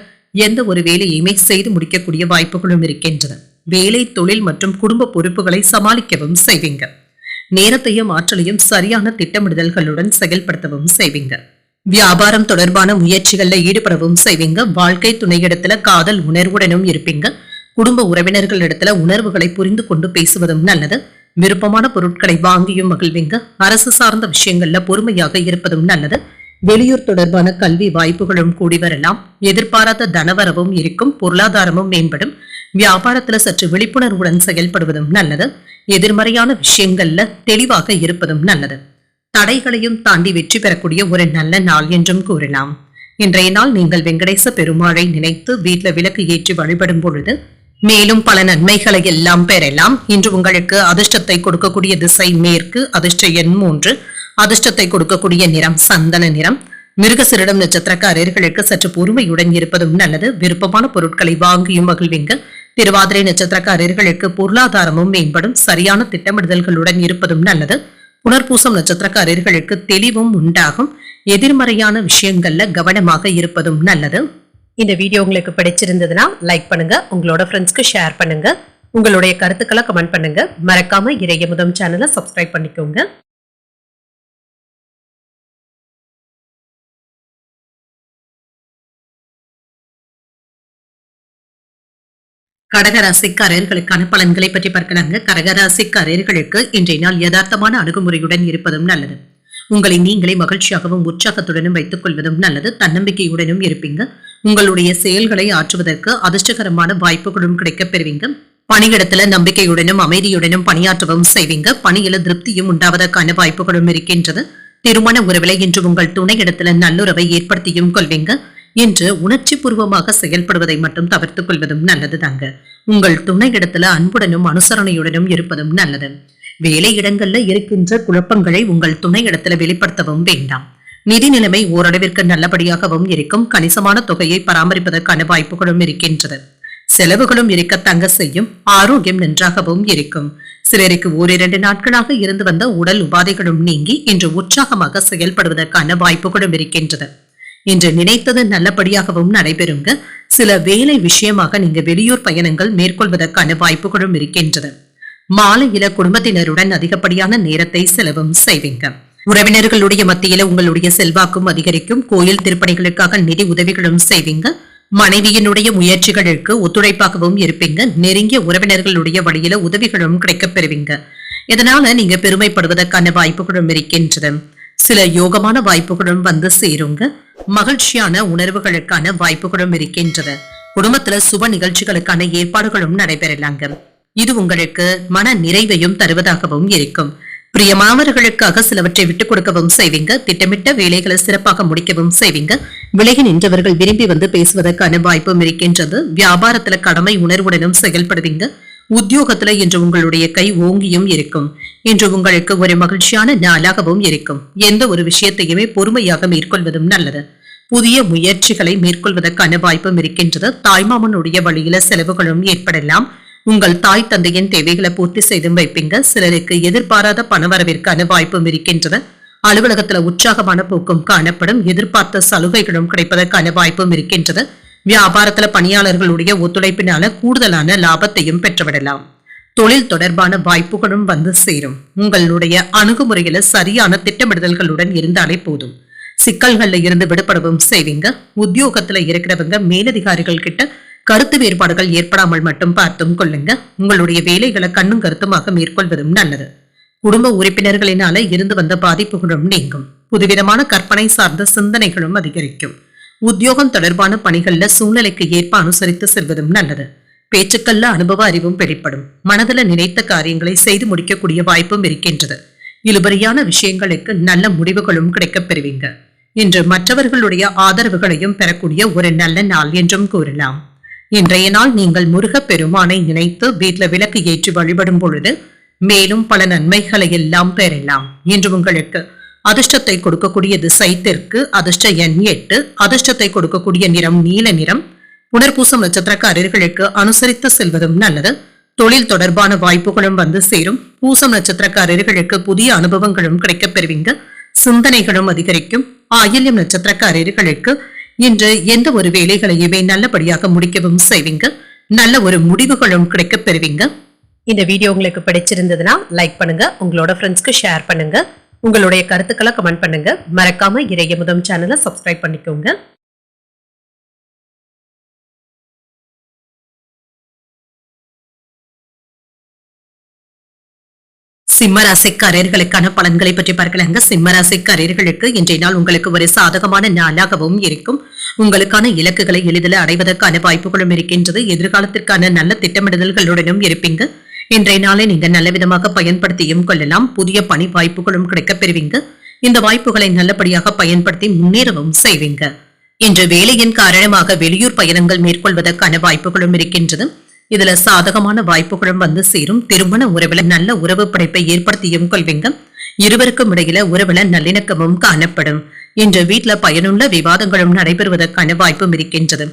எந்த ஒரு வேலையுமே செய்து முடிக்கக்கூடிய வாய்ப்புகளும் இருக்கின்றன. வேலை, தொழில் மற்றும் குடும்ப பொறுப்புகளை சமாளிக்கவும் செய்வீங்க. நேரத்தையும் ஆற்றலையும் சரியான திட்டமிடுதல்களுடன் செயல்படுத்தவும் செய்வீங்க. வியாபாரம் தொடர்பான முயற்சிகள்ல ஈடுபடவும் செய்வீங்க. வாழ்க்கை துணையிடத்துல காதல் உணர்வுடனும் இருப்பீங்க. குடும்ப உறவினர்கள் இடத்துல உணர்வுகளை புரிந்து கொண்டு பேசுவதும் நல்லது. விருப்பமான பொருட்களை வாங்கியும் மகிழ்வீங்க. அரசு சார்ந்த விஷயங்கள்ல பொறுமையாக இருப்பதும் நல்லது. வெளியூர் தொடர்பான கல்வி வாய்ப்புகளும் கூடி வரலாம். எதிர்பாராத தனவரவும் இருக்கும். பொருளாதாரமும் மேம்படும். வியாபாரத்துல சற்று விழிப்புணர்வுடன் செயல்படுவதும் நல்லது. எதிர்மறையான விஷயங்கள்ல தெளிவாக இருப்பதும் நல்லது. தடைகளையும் தாண்டி வெற்றி பெறக்கூடிய ஒரு நல்ல நாள் என்றும் கூறலாம். இன்றைய நாள் நீங்கள் வெங்கடேச பெருமாளை நினைத்து வீட்டுல விளக்கு ஏற்றி வழிபடும் பொழுது மேலும் பல நன்மைகளை எல்லாம் பெறலாம். இன்று உங்களுக்கு அதிர்ஷ்டத்தை கொடுக்கக்கூடிய திசை மேற்கு. அதிர்ஷ்ட எண் 3. அதிர்ஷ்டத்தை கொடுக்கக்கூடிய நிறம் சந்தன நிறம். மிருகசீரிடம் நட்சத்திரக்காரர்களுக்கு சற்று பொறுமையுடன் இருப்பதும் நல்லது. விருப்பமான பொருட்களை வாங்கியும் மகிழ்வீங்க. திருவாதிரை நட்சத்திரக்காரர்களுக்கு பொருளாதாரமும் மேம்படும். சரியான திட்டமிடுதல்களுடன் இருப்பதும் நல்லது. புனர்பூசம் நட்சத்திரக்காரர்களுக்கு தெளிவும் உண்டாகும். எதிர்மறையான விஷயங்கள்ல கவனமாக இருப்பதும் நல்லது. இந்த வீடியோ உங்களுக்கு பிடிச்சிருந்ததுன்னா லைக் பண்ணுங்க. உங்களோட ஃப்ரெண்ட்ஸ்க்கு ஷேர் பண்ணுங்க. உங்களுடைய கருத்துக்களை கமெண்ட் பண்ணுங்க. மறக்காம இறையமுதம் சேனலை சப்ஸ்கிரைப் பண்ணிக்கோங்க. கடகராசிக்காரர்களுக்கான பலன்களை பற்றி பார்க்கலாங்க. கடகராசிக்காரர்களுக்கு இன்றைய நாள் யதார்த்தமான அணுகுமுறையுடன் இருப்பதும் நல்லது. உங்களை நீங்களே மகிழ்ச்சியாகவும் உற்சாகத்துடனும் வைத்துக் கொள்வதும் நல்லது. தன்னம்பிக்கையுடனும் இருப்பீங்க. உங்களுடைய செயல்களை ஆற்றுவதற்கு அதிர்ஷ்டகரமான வாய்ப்புகளும் கிடைக்கப் பெறுவீங்க. பணியிடத்துல நம்பிக்கையுடனும் அமைதியுடனும் பணியாற்றவும் செய்வீங்க. பணியில திருப்தியும் உண்டாவதற்கான வாய்ப்புகளும் இருக்கின்றது. திருமண உறவில இன்று உங்கள் துணையிடத்துல நல்லுறவை ஏற்படுத்தியும் கொள்வீங்க. இன்று உணர்ச்சி பூர்வமாக செயல்படுவதை மட்டும் தவிர்த்துக் கொள்வதும் நல்லதுதாங்க. உங்கள் துணையிடத்துல அன்புடனும் அனுசரணையுடனும் இருப்பதும் நல்லது. வேலை இடங்கள்ல இருக்கின்ற குழப்பங்களை உங்கள் துணையிடத்துல வெளிப்படுத்தவும் வேண்டாம். நிதி நிலைமை ஓரளவிற்கு நல்லபடியாகவும் இருக்கும். கணிசமான தொகையை பராமரிப்பதற்கான வாய்ப்புகளும் இருக்கின்றது. செலவுகளும் இருக்க தங்க செய்யும். ஆரோக்கியம் நன்றாகவும் இருக்கும். சிலருக்கு ஓரிரண்டு நாட்களாக இருந்து வந்த உடல் உபாதைகளும் நீங்கி இன்று உற்சாகமாக செயல்படுவதற்கான வாய்ப்புகளும் இருக்கின்றது. இன்று நினைத்தது நல்லபடியாகவும் நடைபெறுங்க. சில வேலை விஷயமாக நீங்க வெளியூர் பயணங்கள் மேற்கொள்வதற்கான வாய்ப்புகளும் இருக்கின்றது. மாலையில குடும்பத்தினருடன் அதிகப்படியான நேரத்தை செலவும் செய்வீங்க. உறவினர்களுடைய மத்தியில உங்களுடைய செல்வாக்கும் அதிகரிக்கும். கோயில் திருப்பணிகளுக்காக நிதி உதவிகளும் செய்வீங்க. மனைவியினுடைய முயற்சிகளுக்கு ஒத்துழைப்பாகவும் இருப்பீங்க. நெருங்கிய உறவினர்களுடைய வழியில உதவிகளும் கிடைக்கப் பெறுவீங்க. இதனால நீங்க பெருமைப்படுவதற்கான வாய்ப்புகளும் இருக்கின்றது. சில யோகமான வாய்ப்புகளும் வந்து சேருங்க. மகிழ்ச்சியான உணர்வுகளுக்கான வாய்ப்புகளும் இருக்கின்றது. குடும்பத்துல சுப நிகழ்ச்சிகளுக்கான ஏற்பாடுகளும் நடைபெறலாங்க. இது உங்களுக்கு மன நிறைவையும் தருவதாகவும் இருக்கும். பிரியமானவர்களுக்காக சிலவற்றை விட்டுக் கொடுக்கவும் செய்வீங்க. திட்டமிட்ட வேலைகளை சிறப்பாக முடிக்கவும் செய்வீங்க. விலகி நின்றவர்கள் விரும்பி வந்து பேசுவதற்கான வாய்ப்பும் இருக்கின்றது. வியாபாரத்துல கடமை உணர்வுடனும் செயல்படுவீங்க. உத்தியோகத்துல இன்று உங்களுடைய கை ஓங்கியும் இருக்கும். இன்று உங்களுக்கு ஒரு மகிழ்ச்சியான நாளாகவும் இருக்கும். எந்த ஒரு விஷயத்தையுமே பொறுமையாக மேற்கொள்வதும் நல்லது. புதிய முயற்சிகளை மேற்கொள்வதற்கான வாய்ப்பும் இருக்கின்றது. தாய்மாமனுடைய வழியில செலவுகளும் ஏற்படலாம். உங்கள் தாய் தந்தையின் தேவைகளை பூர்த்தி செய்தும் வைப்பீங்க. சிலருக்கு எதிர்பாராத பணவரவிற்கான வாய்ப்பும் இருக்கின்றது. அலுவலகத்துல உற்சாகமான போக்கும் காணப்படும். எதிர்பார்த்த சலுகைகளும் கிடைப்பதற்கான வாய்ப்பும் இருக்கின்றது. வியாபாரத்துல பணியாளர்களுடைய ஒத்துழைப்பினால கூடுதலான லாபத்தையும் பெற்றுவிடலாம். தொழில் தொடர்பான வாய்ப்புகளும் வந்து சேரும். உங்களுடைய அணுகுமுறையில சரியான திட்டமிடுதல்களுடன் இருந்தாலே போதும். சிக்கல்கள்ல இருந்து விடுபடவும் செய்வீங்க. உத்தியோகத்துல இருக்கிறவங்க மேலதிகாரிகள் கிட்ட கருத்து வேறுபாடுகள் ஏற்படாமல் மட்டும் பார்த்தும் கொள்ளுங்க. உங்களுடைய வேலைகளை கண்ணும் கருத்துமாக மேற்கொள்வதும் நல்லது. குடும்ப உறுப்பினர்களினால இருந்து வந்த பாதிப்புகளும் நீங்கும். புதுவிதமான கற்பனை சார்ந்த சிந்தனைகளும் அதிகரிக்கும். உத்தியோகம் தொடர்பான பணிகள்ல சூழ்நிலைக்கு ஏற்ப அனுசரித்து செல்வதும் நல்லது. பேச்சுக்கள்ல அனுபவ அறிவும் வெளிப்படும். மனதில் நினைத்த காரியங்களை செய்து முடிக்கக்கூடிய வாய்ப்பும் இருக்கின்றது. இழுபறியான விஷயங்களுக்கு நல்ல முடிவுகளும் கிடைக்கப் பெறுவீங்க. இன்று மற்றவர்களுடைய ஆதரவுகளையும் பெறக்கூடிய ஒரு நல்ல நாள் என்றும் கூறலாம். இன்றைய நாள் நீங்கள் முருகப் பெருமானை நினைத்து வீட்டுல விளக்கு ஏற்றி வழிபடும் பொழுது மேலும் பல நன்மைகளை எல்லாம் பெறலாம். இன்று உங்களுக்கு அதிர்ஷ்டத்தை கொடுக்கக்கூடிய திசை தெற்கு. அதிர்ஷ்ட எண் 8. அதிர்ஷ்டத்தை கொடுக்கக்கூடிய நிறம் நீல நிறம். புனர்பூசம் நட்சத்திரக்காரர்களுக்கு அனுசரித்து செல்வதும் நல்லது. தொழில் தொடர்பான வாய்ப்புகளும் வந்து சேரும். பூசம் நட்சத்திரக்காரர்களுக்கு புதிய அனுபவங்களும் கிடைக்கப் பெறுவீங்க. சிந்தனைகளும் அதிகரிக்கும். ஆயில்யம் நட்சத்திரக்காரர்களுக்கு இன்று எந்த ஒரு வேலைகளையுமே நல்லபடியாக முடிக்கவும் செய்வீங்க. நல்ல ஒரு முடிவுகளும் கிடைக்கப் பெறுவீங்க. இந்த வீடியோ உங்களுக்கு பிடிச்சிருந்ததுன்னா லைக் பண்ணுங்க. உங்களோட ஃப்ரெண்ட்ஸ்க்கு ஷேர் பண்ணுங்க. உங்களுடைய கருத்துக்களை கமெண்ட் பண்ணுங்க. மறக்காம இறையமுதம் சேனலை சப்ஸ்கிரைப் பண்ணிக்கோங்க. சிம்மராசிக்காரர்களுக்கான பலன்களை பற்றி பார்க்கலாங்க. சிம்மராசிக்காரர்களுக்கு இன்றைய நாள் உங்களுக்கு ஒரு சாதகமான நாளாகவும் இருக்கும். உங்களுக்கான இலக்குகளை எளிதில் அடைவதற்கான வாய்ப்புகளும் இருக்கின்றது. எதிர்காலத்திற்கான நல்ல திட்டமிடுதல்களுடனும் இருப்பீங்க. இன்றைய நாளை நீங்க நல்ல விதமாக பயன்படுத்தியும் கொள்ளலாம். புதிய பணி வாய்ப்புகளும் கிடைக்கப் பெறுவீங்க. இந்த வாய்ப்புகளை நல்லபடியாக பயன்படுத்தி முன்னேறவும் செய்வீங்க. இன்று வேலையின் காரணமாக வெளியூர் பயணங்கள் மேற்கொள்வதற்கான வாய்ப்புகளும் இருக்கின்றது. இதுல சாதகமான வாய்ப்புகளும் வந்து சேரும். திருமண உறவுல நல்ல உறவு படைப்பை ஏற்படுத்தியும் கொள்வீங்க. இருவருக்கும் இடையில உறவுல நல்லிணக்கமும் காணப்படும். இன்று வீட்டுல பயனுள்ள விவாதங்களும் நடைபெறுவதற்கான வாய்ப்பும் இருக்கின்றது.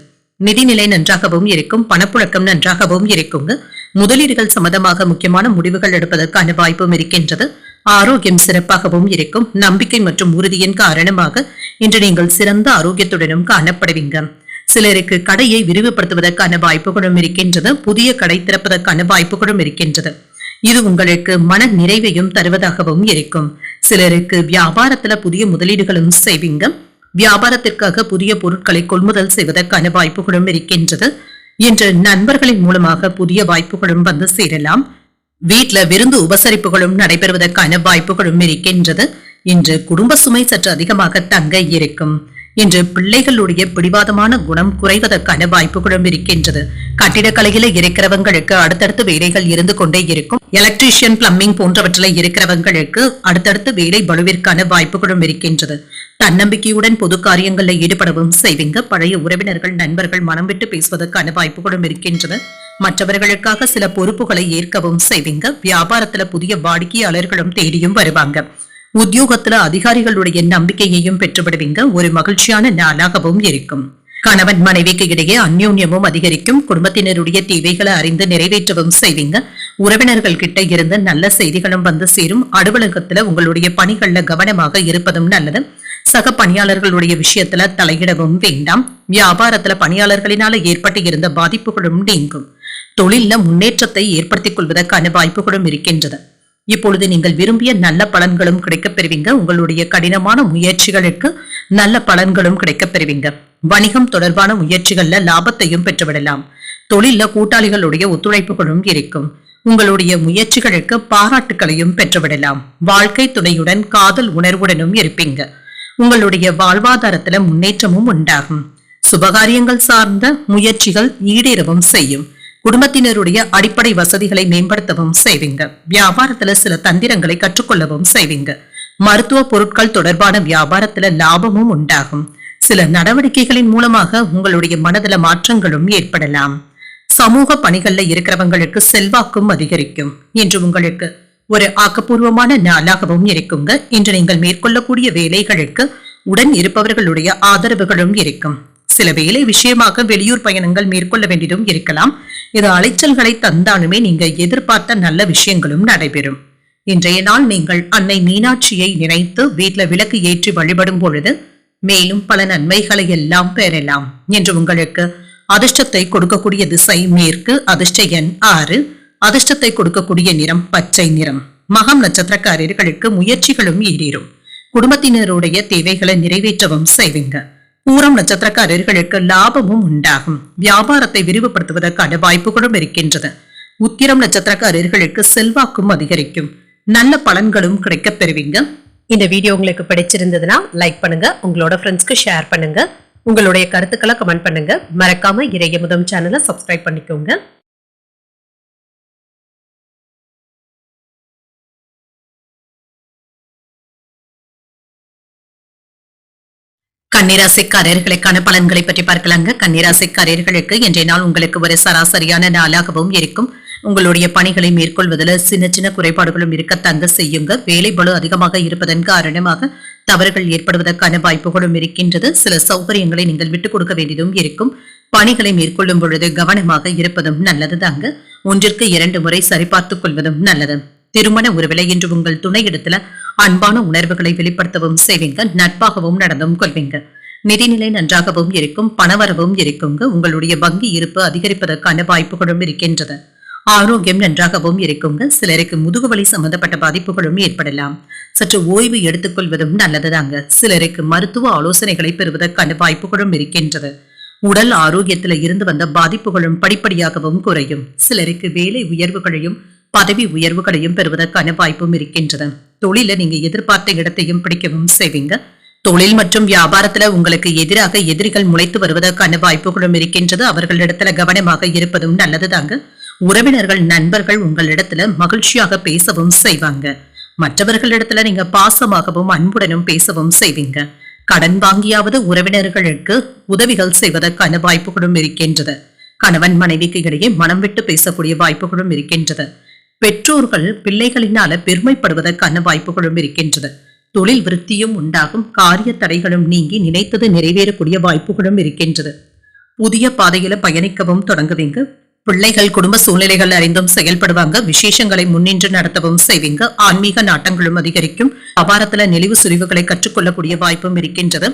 நிதிநிலை நன்றாகவும் இருக்கும். பணப்புழக்கம் நன்றாகவும் இருக்குங்க. முதலீடுகள் சம்பந்தமாக முக்கியமான முடிவுகள் எடுப்பதற்கான வாய்ப்பும் இருக்கின்றது. ஆரோக்கியம் சிறப்பாகவும் இருக்கும். நம்பிக்கை மற்றும் உறுதியின் காரணமாக இன்று நீங்கள் சிறந்த ஆரோக்கியத்துடனும் காணப்படுவீங்க. சிலருக்கு கடையை விரிவுபடுத்துவதற்கான வாய்ப்புகளும் இருக்கின்றது. புதிய கடை திறப்பதற்கான வாய்ப்புகளும் இருக்கின்றது. இது உங்களுக்கு மன நிறைவையும் தருவதாகவும் இருக்கும். சிலருக்கு வியாபாரத்துல புதிய முதலீடுகளும் செய்வீங்க. வியாபாரத்திற்காக புதிய பொருட்களை கொள்முதல் செய்வதற்கான வாய்ப்புகளும் இருக்கின்றது. இன்று நண்பர்களின் மூலமாக புதிய வாய்ப்புகளும் வந்து சேரலாம். வீட்டுல விருந்து உபசரிப்புகளும் நடைபெறுவதற்கான வாய்ப்புகளும் இருக்கின்றது. இன்று குடும்ப சுமை சற்று அதிகமாக தங்க இருக்கும். இன்று பிள்ளைகளுடைய பிடிவாதமான குணம் குறைவதற்கான வாய்ப்புகளும் இருக்கின்றது. கட்டிடக்கலையில இருக்கிறவங்களுக்கு அடுத்தடுத்து வேலைகள் இருந்து கொண்டே இருக்கும். எலக்ட்ரீஷியன், பிளம்பிங் போன்றவற்றில் இருக்கிறவங்களுக்கு அடுத்தடுத்து வேலை பளுவிற்கான வாய்ப்புகளும் இருக்கின்றது. தன்னம்பிக்கையுடன் பொது காரியங்களில் ஈடுபடவும் செய்வீங்க. பழைய உறவினர்கள், நண்பர்கள் மனம் விட்டு பேசுவதற்கான வாய்ப்புகளும் இருக்கின்றது. மற்றவர்களுக்காக சில பொறுப்புகளை ஏற்கவும் செய்வீங்க. வியாபாரத்துல புதிய வாடிக்கையாளர்களும் தேடியும் வருவாங்க. உத்தியோகத்துல அதிகாரிகளுடைய நம்பிக்கையையும் பெற்றுவிடுவீங்க. ஒரு மகிழ்ச்சியான நாளாகவும் இருக்கும். கணவன் மனைவிக்கு இடையே அந்யோன்யமும் அதிகரிக்கும். குடும்பத்தினருடைய தேவைகளை அறிந்து நிறைவேற்றவும் செய்வீங்க. உறவினர்கள் கிட்ட இருந்து நல்ல செய்திகளும் வந்து சேரும். அலுவலகத்துல உங்களுடைய பணிகள்ல கவனமாக இருப்பதும் நல்லது. சக பணியாளர்களுடைய விஷயத்துல தலையிடவும் வேண்டாம். வியாபாரத்துல பணியாளர்களினால ஏற்பட்டு இருந்த பாதிப்புகளும் நீங்கும். தொழில்ல முன்னேற்றத்தை ஏற்படுத்திக் கொள்வதற்கான வாய்ப்புகளும் இருக்கின்றது. இப்பொழுது நீங்கள் விரும்பிய நல்ல பலன்களும் கிடைக்கப் பெறுவீங்க. உங்களுடைய கடினமான முயற்சிகளுக்கு நல்ல பலன்களும் கிடைக்கப் பெறுவீங்க. வணிகம் தொடர்பான முயற்சிகள்ல லாபத்தையும் பெற்றுவிடலாம். தொழில்ல கூட்டாளிகளுடைய ஒத்துழைப்புகளும் இருக்கும். உங்களுடைய முயற்சிகளுக்கு பாராட்டுகளையும் பெற்றுவிடலாம். வாழ்க்கை துணையுடன் காதல் உணர்வுடனும் இருப்பீங்க. உங்களுடைய வாழ்வாதாரத்துல முன்னேற்றமும் உண்டாகும். சுபகாரியங்கள் சார்ந்த முயற்சிகள் ஈடேறவும் செய்யும். குடும்பத்தினருடைய அடிப்படை வசதிகளை மேம்படுத்தவும் செய்வீங்க. வியாபாரத்துல சில தந்திரங்களை கற்றுக்கொள்ளவும் செய்வீங்க. மருத்துவ பொருட்கள் தொடர்பான வியாபாரத்துல லாபமும் உண்டாகும். சில நடவடிக்கைகளின் மூலமாக உங்களுடைய மனதில மாற்றங்களும் ஏற்படலாம். சமூக பணிகள்ல இருக்கிறவங்களுக்கு செல்வாக்கும் அதிகரிக்கும். இன்று உங்களுக்கு ஒரு ஆக்கப்பூர்வமான நாளாகவும் இருக்குங்க. இன்று நீங்கள் மேற்கொள்ளக்கூடிய வேலைகளுக்கு உடன் இருப்பவர்களுடைய ஆதரவுகளும் இருக்கும். சில வேலை விஷயமாக வெளியூர் பயணங்கள் மேற்கொள்ள வேண்டியதும் இருக்கலாம். இது அலைச்சல்களை தந்தாலுமே நீங்க எதிர்பார்த்த நல்ல விஷயங்களும் நடைபெறும். இன்றைய நாள் நீங்கள் அன்னை மீனாட்சியை நினைத்து வீட்டுல விளக்கு ஏற்றி வழிபடும் பொழுது மேலும் பல நன்மைகளை எல்லாம் பெறலாம். என்று உங்களுக்கு அதிர்ஷ்டத்தை கொடுக்கக்கூடிய திசை மேற்கு. அதிர்ஷ்ட எண் 6. அதிர்ஷ்டத்தை கொடுக்கக்கூடிய நிறம் பச்சை நிறம். மகம் நட்சத்திரக்காரர்களுக்கு முயற்சிகளும் ஈடேறும். குடும்பத்தினருடைய தேவைகளை நிறைவேற்றவும் செய்வீங்க. பூரம் நட்சத்திரக்காரர்களுக்கு லாபமும் உண்டாகும். வியாபாரத்தை விரிவுபடுத்துவதற்கான வாய்ப்புகளும் இருக்கின்றது. உத்திரம் நட்சத்திரக்காரர்களுக்கு செல்வாக்கும் அதிகரிக்கும். நல்ல பலன்களும் கிடைக்கப் பெறுவீங்க. இந்த வீடியோ உங்களுக்கு பிடிச்சிருந்ததுன்னா லைக் பண்ணுங்க. உங்களோட ஃப்ரெண்ட்ஸ்க்கு ஷேர் பண்ணுங்க. உங்களுடைய கருத்துக்களை கமெண்ட் பண்ணுங்க. மறக்காம இறையமுதம் சேனலை சப்ஸ்கிரைப் பண்ணிக்கோங்க. கன்னிராசிக்காரர்களுக்கான பலன்களை பற்றி பார்க்கலாங்க. கன்னிராசிக்காரர்களுக்கு இன்றைய நாள் உங்களுக்கு ஒரு சராசரியான நாளாகவும் இருக்கும். உங்களுடைய பணிகளை மேற்கொள்வதில் சின்ன சின்ன குறைபாடுகளும் இருக்கத்தாங்க செய்யுங்க. வேலை பளு அதிகமாக இருப்பதன் காரணமாக தவறுகள் ஏற்படுவதற்கான வாய்ப்புகளும் இருக்கின்றது. சில சௌகரியங்களை நீங்கள் விட்டுக் கொடுக்க வேண்டியதும் இருக்கும். பணிகளை மேற்கொள்ளும் பொழுது கவனமாக இருப்பதும் நல்லது தாங்க. 1ற்கு 2 முறை சரிபார்த்துக் கொள்வதும் நல்லது. திருமண உறவில இன்று உங்கள் துணையிடத்துல அன்பான உணர்வுகளை வெளிப்படுத்தவும் செய்வீங்க. நட்பாகவும் நடந்தும் கொள்வீங்க. நிதிநிலை நன்றாகவும் இருக்கும். பணவரவும் இருக்குங்க. உங்களுடைய வங்கி இருப்பு அதிகரிப்பதற்கான வாய்ப்புகளும் இருக்கின்றது. ஆரோக்கியம் நன்றாகவும் இருக்குங்க. சிலருக்கு முதுகுவலி சம்பந்தப்பட்ட பாதிப்புகளும் ஏற்படலாம். சற்று ஓய்வு எடுத்துக்கொள்வதும் நல்லதுதாங்க. சிலருக்கு மருத்துவ ஆலோசனைகளை பெறுவதற்கான வாய்ப்புகளும் இருக்கின்றது. உடல் ஆரோக்கியத்துல இருந்து வந்த பாதிப்புகளும் படிப்படியாகவும் குறையும். சிலருக்கு வேலை உயர்வுகளையும் பதவி உயர்வுகளையும் பெறுவதற்கான வாய்ப்பும் இருக்கின்றது. தொழில நீங்க எதிர்பார்த்த இடத்தையும் பிடிக்கவும் செய்வீங்க. தொழில் மற்றும் வியாபாரத்துல உங்களுக்கு எதிராக எதிரிகள் முளைத்து வருவதற்கான வாய்ப்புகளும் இருக்கின்றது. அவர்களிடத்துல கவனமாக இருப்பதும் நல்லதுதாங்க. உறவினர்கள் நண்பர்கள் உங்களிடத்துல மகிழ்ச்சியாக பேசவும் செய்வாங்க. மற்றவர்களிடத்துல நீங்க பாசமாகவும் அன்புடனும் பேசவும் செய்வீங்க. கடன் வாங்கியாவது உறவினர்களுக்கு உதவிகள் செய்வதற்கான வாய்ப்புகளும் இருக்கின்றது. கணவன் மனைவிக்கு இடையே மனம் விட்டு பேசக்கூடிய வாய்ப்புகளும் இருக்கின்றது. பெற்றோர்கள் பிள்ளைகளினால பெருமைப்படுவதற்கான வாய்ப்புகளும் இருக்கின்றது. தொழில் விருத்தியும் உண்டாகும். காரிய தடைகளும் நீங்கி நினைத்தது நிறைவேறக்கூடிய வாய்ப்புகளும் இருக்கின்றது. புதிய பாதையில பயணிக்கவும் தொடங்குவீங்க. பிள்ளைகள் குடும்ப சூழ்நிலைகள் அறிந்தும் செயல்படுவாங்க. விசேஷங்களை முன்னின்று நடத்தவும் செய்வீங்க. ஆன்மீக நாட்டங்களும் அதிகரிக்கும். வியாபாரத்துல நெளிவு சுழிவுகளை கற்றுக்கொள்ளக்கூடிய வாய்ப்பும் இருக்கின்றது.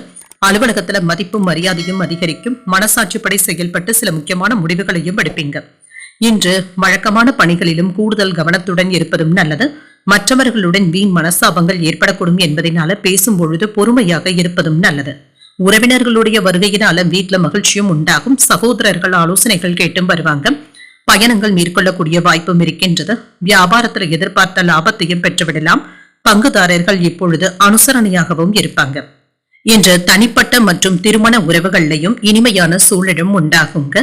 அலுவலகத்துல மதிப்பும் மரியாதையும் அதிகரிக்கும். மனசாட்சிப்படி செயல்பட்டு சில முக்கியமான முடிவுகளையும் எடுப்பீங்க. இன்று வழக்கமான பணிகளிலும் கூடுதல் கவனத்துடன் இருப்பதும் நல்லது. மற்றவர்களுடன் வீண் மனசாபங்கள் ஏற்படக்கூடும் என்பதனால பேசும் பொழுது பொறுமையாக இருப்பதும் நல்லது. உறவினர்களுடைய வருகையினால வீட்டுல மகிழ்ச்சியும் உண்டாகும். சகோதரர்கள் ஆலோசனைகள் கேட்டும் வருவாங்க. பயணங்கள் மேற்கொள்ளக்கூடிய வாய்ப்பும் இருக்கின்றது. வியாபாரத்துல எதிர்பார்த்த லாபத்தையும் பெற்றுவிடலாம். பங்குதாரர்கள் இப்பொழுது அனுசரணையாகவும் இருப்பாங்க. இன்று தனிப்பட்ட மற்றும் திருமண உறவுகள்லையும் இனிமையான சூழலும் உண்டாகுங்க.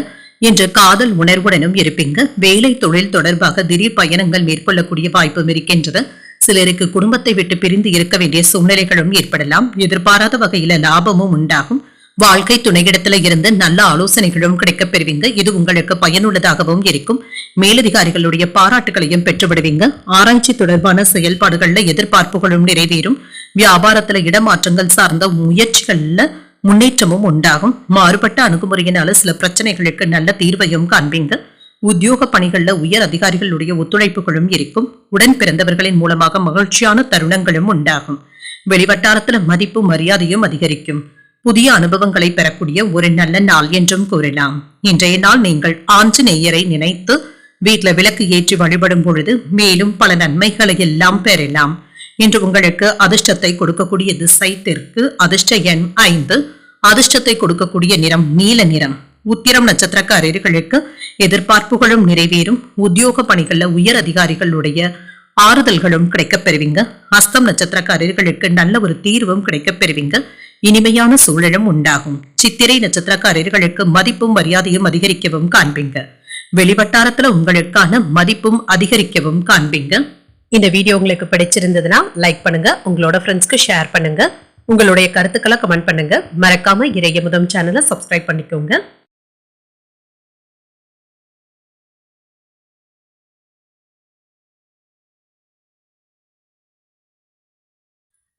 இன்று காதல் உணர்வுடனும் இருப்பீங்க. வேலை தொழில் தொடர்பாக திடீர் பயணங்கள் மேற்கொள்ளக்கூடிய வாய்ப்பும் இருக்கின்றது. சிலருக்கு குடும்பத்தை விட்டு பிரிந்து இருக்க வேண்டிய சூழ்நிலைகளும் ஏற்படலாம். எதிர்பாராத வகையில லாபமும் உண்டாகும். வாழ்க்கை துணையிடத்துல இருந்து நல்ல ஆலோசனைகளும் கிடைக்கப் பெறுவீங்க. இது உங்களுக்கு பயனுள்ளதாகவும் இருக்கும். மேலதிகாரிகளுடைய பாராட்டுகளையும் பெற்றுவிடுவீங்க. ஆராய்ச்சி தொடர்பான செயல்பாடுகள்ல எதிர்பார்ப்புகளும் நிறைவேறும். வியாபாரத்துல இடமாற்றங்கள் சார்ந்த முயற்சிகள்ல முன்னேற்றமும் உண்டாகும். மாறுபட்ட அணுகுமுறையினால சில பிரச்சனைகளுக்கு நல்ல தீர்வையும் காண்பீங்க. உத்தியோக பணிகள்ல உயர் அதிகாரிகளுடைய ஒத்துழைப்புகளும் இருக்கும். உடன் பிறந்தவர்களின் மூலமாக மகிழ்ச்சியான தருணங்களும் உண்டாகும். வெளிவட்டாரத்துல மதிப்பு மரியாதையும் அதிகரிக்கும். புதிய அனுபவங்களை பெறக்கூடிய ஒரு நல்ல நாள் என்றும் கூறலாம். இன்றைய நாள் நீங்கள் ஆஞ்சநேயரை நினைத்து வீட்டுல விளக்கு ஏற்றி வழிபடும் பொழுது மேலும் பல நன்மைகளை எல்லாம் பெறலாம். இன்று உங்களுக்கு அதிர்ஷ்டத்தை கொடுக்கக்கூடிய திசை தெற்கு, அதிர்ஷ்ட எண் 5, அதிர்ஷ்டத்தை கொடுக்கக்கூடிய நிறம் நீல நிறம். உத்திரம் நட்சத்திரக்காரர்களுக்கு எதிர்பார்ப்புகளும் நிறைவேறும். உத்தியோக பணிகள்ல உயர் அதிகாரிகளுடைய ஆறுதல்களும் கிடைக்கப் பெறுவீங்க. ஹஸ்தம் நட்சத்திரக்காரர்களுக்கு நல்ல ஒரு தீர்வும் கிடைக்கப் பெறுவீங்க. இனிமையான சூழலும் உண்டாகும். சித்திரை நட்சத்திரக்காரர்களுக்கு மதிப்பும் மரியாதையும் அதிகரிக்கவும் காண்பீங்க. வெளிவட்டாரத்துல உங்களுக்கான மதிப்பும் அதிகரிக்கவும் காண்பீங்க. இந்த வீடியோ உங்களுக்கு பிடிச்சிருந்ததுன்னா லைக் பண்ணுங்க, உங்களோட ஃப்ரெண்ட்ஸ்க்கு ஷேர் பண்ணுங்க, உங்களுடைய கருத்துக்களை கமெண்ட் பண்ணுங்க. மறக்காம இறையமுதம் சேனலை சப்ஸ்கிரைப் பண்ணிக்கோங்க.